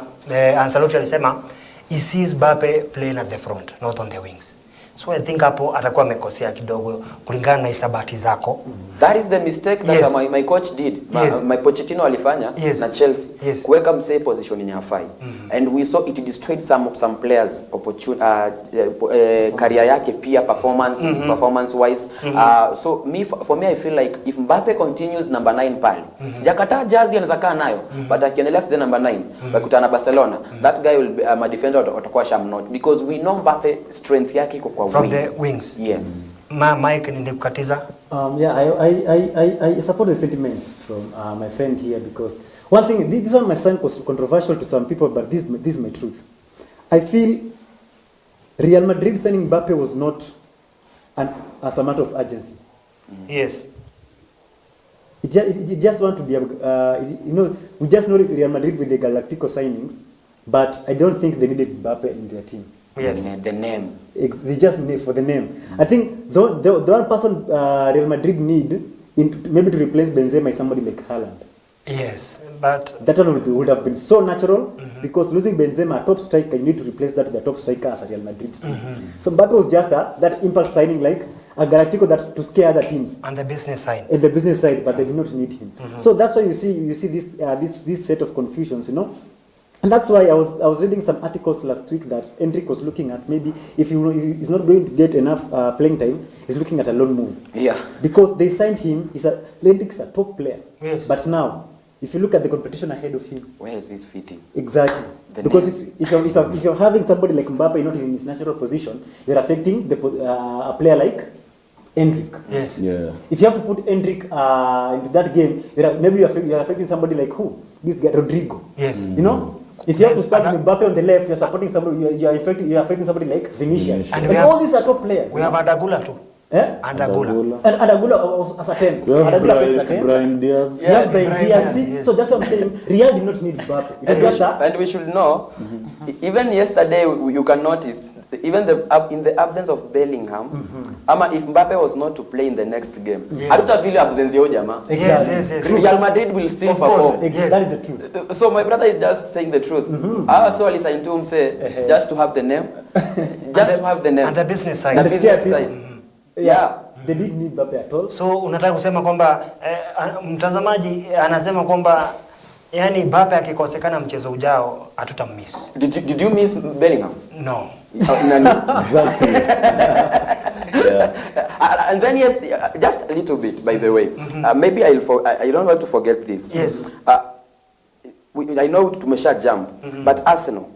Ancelotti alisema, he sees Mbappe playing at the front, not on the wings. So I think hapo atakuwa amekosea kidogo kulingana na isabati zako. That is the mistake that my coach did. My Pochettino alifanya na Chelsea. Kuweka msee position yenye hafai. And we saw it destroyed some players career yake pia performance wise. So for me I feel like if Mbappe continues number 9 pale. Sijakataa jazi anaweza kaa nayo, but akiendelea kucheza number 9 bakutana Barcelona, that guy will be a defender atakuwa shamnot, because we know Mbappe strength yake iko kwa from the wings. Yes. Mike nilikukatiza. I support the sentiments from my friend here, because one thing, this one might sound controversial to some people, but this is my truth. I feel Real Madrid signing Mbappe was not as a matter of urgency. Yes. It just want to be, we just know Real Madrid with the Galactico signings, but I don't think they needed Mbappe in their team. Yes. The name. They just need for the name. I think the one person Real Madrid need maybe to replace Benzema is somebody like Haaland. Yes, but that one would have been so natural, because losing Benzema, a top striker, you need to replace that with the top striker as a Real Madrid team. So Mbappe was just that impulse signing, like a Galactico that to scare other teams. On the business side. And the business side, but they did not need him. So that's why you see this set of confusions, And that's why I was reading some articles last week that Enric was looking at, maybe if he's not going to get enough playing time, he's looking at a loan move. Yeah. Because they signed him, Enric's a top player. Yes. But now, if you look at the competition ahead of him, where is this fitting? Exactly. Because if you're having somebody like Mbappe not in his natural position, you're affecting a player like Enric. Yes. Yeah. If you have to put Enric into that game, maybe you're affecting somebody like who? This guy Rodrigo. Yes. If you have to start with Mbappe on the left, you're supporting somebody, you are affecting somebody like Vinicius. And all these are top players. We have Adagula too. Adagula. And Adagula as a 10. Adagula is a 10. Brian Diaz. Yes, Brian Diaz. Yes. So that's what I'm saying. Real did not need Mbappe. And we should know, even yesterday you can notice, even in the absence of Bellingham, if Mbappe was not to play in the next game, I don't feel absence yo jama. Yes. Real Madrid will still perform. Yes. That is the truth. So my brother is just saying the truth. I saw listen to him say just to have the name, to have the name. And the business side. The business side. Yeah. They didn't need Mbappe at all. So unataka kusema kwamba mtazamaji anasema kwamba yani Mbappe akikosekana mchezo ujao hatutammiss. Did you miss Bellingham? No. Exactly. And then yes, just a little bit by the way. Maybe I don't want to forget this. Yes. I know tumesha jump, but Arsenal.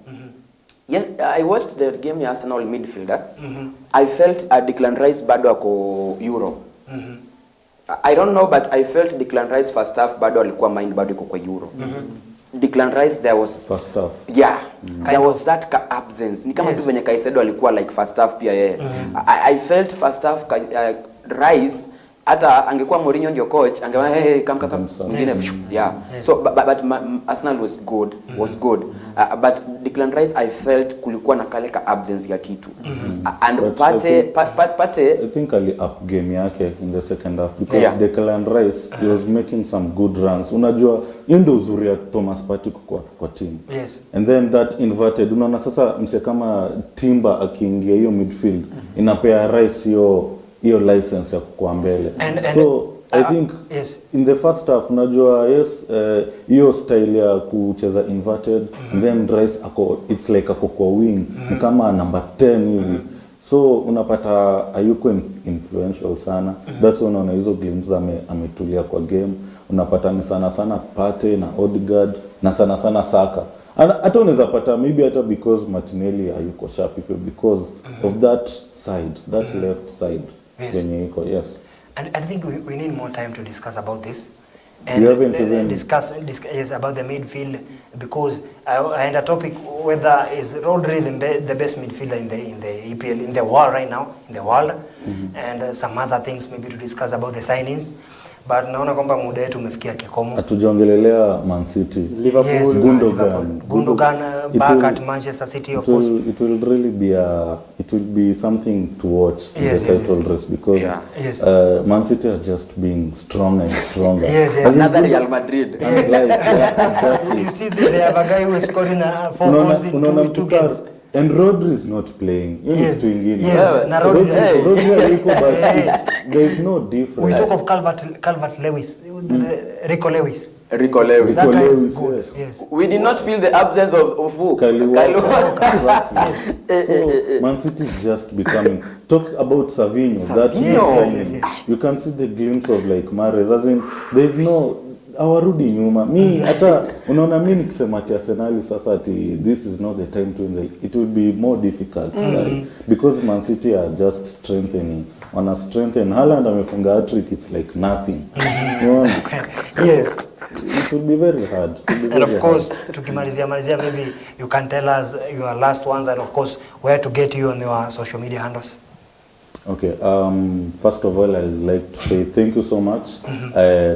Yes, I watched the game Arsenal midfielder. I felt Declan Rice bado ako Euro. I don't know, but I felt Declan Rice first half bado alikuwa mind bado iko kwa Euro. Declan Rice there was first half. Yeah. There was that absence. Ni kama tu venye Kaisedo alikuwa like first half pia yeye. I felt first half Rice hata angekuwa Mourinho ndio coach angewa come mwingine. Yeah. So but Arsenal was good. But Declan Rice I felt kulikuwa na kale ka absence ya kitu. And Pate I think ali up game yake in the second half because Declan Rice he was making some good runs. Unajua hiyo ndio uzuri ya Thomas Partey kwa team. Yes. And then that inverted. Unaona sasa mse kama Timber akiingia hiyo midfield inapea Rice hiyo license ya kukua mbele. So I think in the first half unajua hiyo style ya kucheza inverted and then Rice it's like ako kwa wing ni kama number 10 hivi. So unapata ayuko influential sana. That's why unaona hizo glimpses ametulia kwa game. Unapata ni sana Partey na Odegaard na sana Saka. Hata unaweza pata maybe hata because Martinelli ayuko sharp if because of that side, that left side. Yes. And I think we need more time to discuss about this. And discuss about the midfield because I had a topic whether is Rodri the best midfielder in the EPL in the world right now in the world and some other things maybe to discuss about the signings. But naona kwamba muda wetu umefikia kikomo. Hatujaongelelea Man City. Liverpool, Gundogan back at Manchester City of course. It will really be something to watch in the title race because Man City are just being stronger and stronger. Another Real Madrid. Exactly. You see they have a guy who is scoring 4 goals in 2 games. And Rodri is not playing. Yes. Rodri there is no difference. We talk of Calvert Lewis, Rico Lewis. That guy is good. Yes. We did not feel the absence of who? Kyle Walker. So Man City is just becoming. Talk about Savinho. You can see the glimpse of like Mahrez. As in, there is no awarudi nyuma. Hata unaona mimi nikisema ati Arsenal sasa ati this is not the time to win, it will be more difficult because Man City are just strengthening. Wana strengthen. Haaland amefunga hat-trick, it's like nothing. Yes. It will be very hard. And of course, tukimalizia maybe you can tell us your last ones and of course where to get you on your social media handles. Okay, first of all, I'd like to say thank you so much.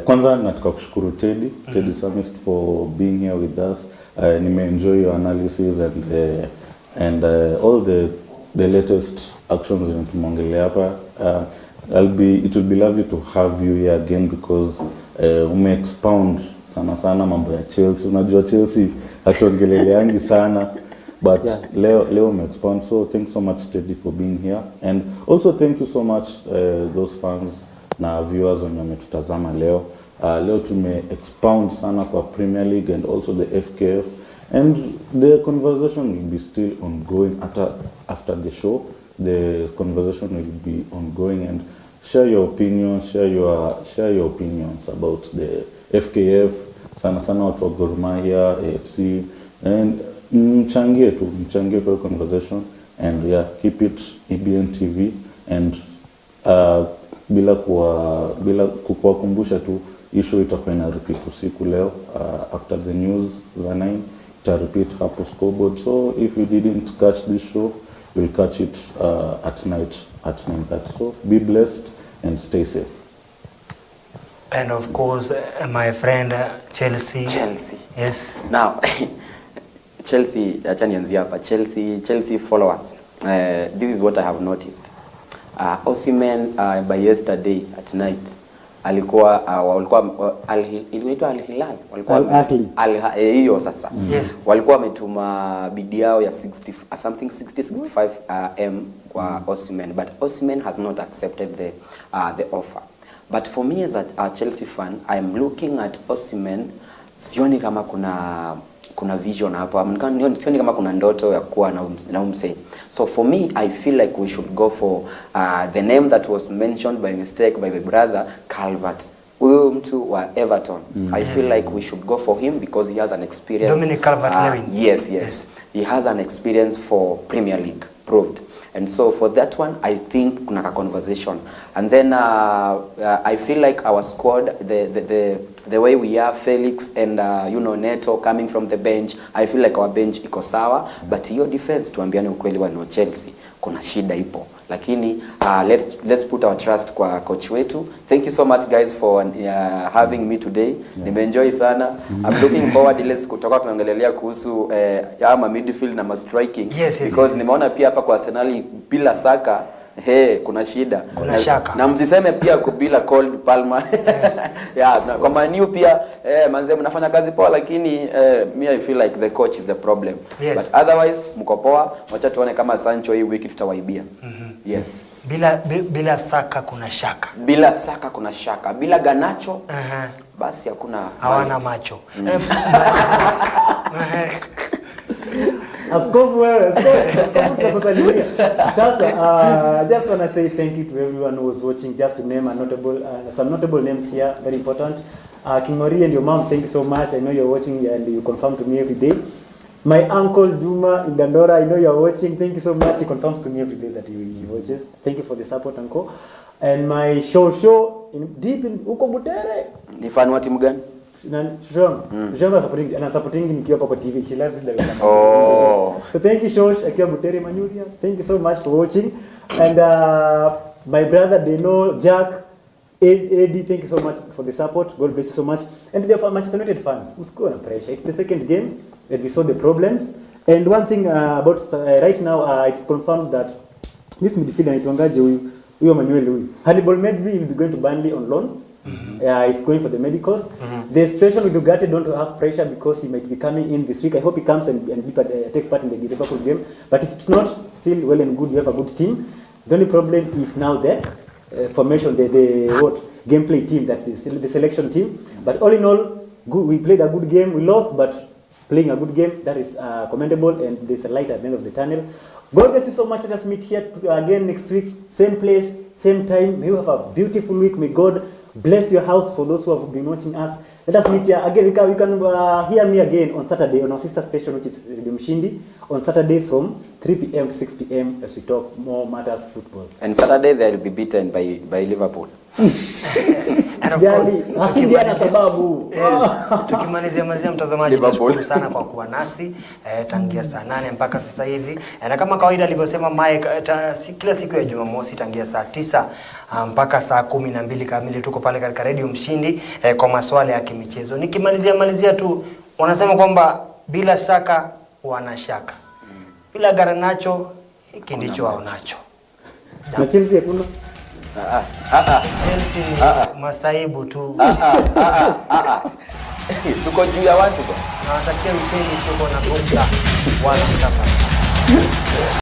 Kwanza nataka kushukuru Teddy Samist for being here with us. Nime-enjoy your analysis and all the latest actions in tumongelea hapa. It will be lovely to have you here again because ume-expound sana mambo ya Chelsea. Unajua Chelsea hatuongeleleangi sana. But Leo me-expound. So thanks so much Teddy for being here. And also thank you so much those fans na viewers wenye wametutazama leo. Leo tume-expound sana kwa Premier League and also the FKF. And the conversation will be still ongoing after the show. The conversation will be ongoing and share your opinions, share your opinions about the FKF, sana watu wa Gor Mahia, AFC, and mchangie kwa conversation and keep it EBN TV and bila kukuwakumbusha tu issue itakuwa ina repeat usiku leo after the news za 9 repeat hapo Scoreboard. So if you didn't catch this show, we'll catch it at night at 9:30. So be blessed and stay safe. And of course, my friend Chelsea. Yes. Now, Chelsea, acha nianzie hapa. Chelsea followers. This is what I have noticed. Osimhen by yesterday at night alikuwa walikuwa inaitwa Al Hilal, walikuwa hiyo sasa. Yes. Walikuwa wametuma bid yao ya 65 kwa Osimhen, but Osimhen has not accepted the offer. But for me as a Chelsea fan, I am looking at Osimhen, sioni kama kuna vision hapo. Sioni kama kuna ndoto ya kuwa na umse. So for me, I feel like we should go for the name that was mentioned by mistake by my brother, Calvert. Huyo mtu wa Everton. I feel like we should go for him because he has an experience. Dominic Calvert-Lewin. Yes. He has an experience for Premier League, proved. And so for that one, I think kuna conversation. And then I feel like our squad, the way we are, Felix and Neto coming from the bench, I feel like our bench iko sawa. But your defense, tuambiane ukweli wa no Chelsea, kuna shida ipo. Lakini let's put our trust kwa coach wetu. Thank you so much guys for having me today. Nimeenjoy sana. I'm looking forward ile siku tutakuwa tunaongelelea kuhusu ama midfield na ma striking. Because nimeona pia hapa kwa Arsenal bila Saka kuna shida. Kuna shaka. Na msiseme pia kubila Cold Palmer. Yeah, kwa Man U pia manze mnafanya kazi poa lakini me I feel like the coach is the problem. Yes. But otherwise mko poa. Wacha tuone kama Sancho hii wiki tutawaibia. Yes. Bila Saka kuna shaka. Bila Saka kuna shaka. Bila Garnacho basi hawana macho. Askofu wewe, tutakusalimia. Sasa I just want to say thank you to everyone who was watching. Just to name some notable names here, very important. King Ori and your mom, thank you so much. I know you're watching and you confirm to me every day. My uncle Juma in Dandora, I know you're watching. Thank you so much. He confirms to me every day that he watches. Thank you for the support, uncle. And my show deep in uko Butere. Ni fan wa timu gani? Supporting nikiwa kwa TV. She loves the So thank you Shosh akiwa Butere Manyuria. Thank you so much for watching. And my brother Deno, Jack, Eddie, thank you so much for the support. God bless you so much. And the Manchester United fans, msikuwa na pressure. It's the second game that we saw the problems. And one thing about right now, it's confirmed that this midfielder anaitwangaje huyo Manuel huyu. Hannibal Medri will be going to Burnley on loan. He's going for the medicals. The situation with Ugarte don't have pressure because he might be coming in this week. I hope he comes and take part in the Liverpool game. But if it's not, still well and good. We have a good team. The only problem is now the formation, the gameplay team, that is the selection team. But all in all, good. We played a good game. We lost, but playing a good game, that is commendable, and there's a light at the end of the tunnel. God bless you so much. Let us meet here again next week, same place, same time. May you have a beautiful week. May God bless your house for those who have been watching us. Let us meet here again. You can hear me again on Saturday on our sister station, which is Radio Mshindi, on Saturday from 3 p.m. to 6 p.m. as we talk more matters football. And Saturday they will be beaten by Liverpool. And of course, tukimalizia mtazamaji, tunashukuru sana kwa kuwa nasi tangia saa 8 mpaka sasa hivi. Na kama kawaida alivyosema Mike, kila siku ya Jumamosi tangia saa 9 mpaka saa 12 kamili tuko pale katika Radio Mshindi kwa masuala ya kimichezo. Nikimalizia tu, wanasema kwamba bila shaka wanashaka. Bila Garnacho hiki ndicho waonacho. Na Chelsea kuna Chelsea ni masaibu tu. Tuko juu ya watu kwa. Nawatakia weekend sio na bomba wala safari.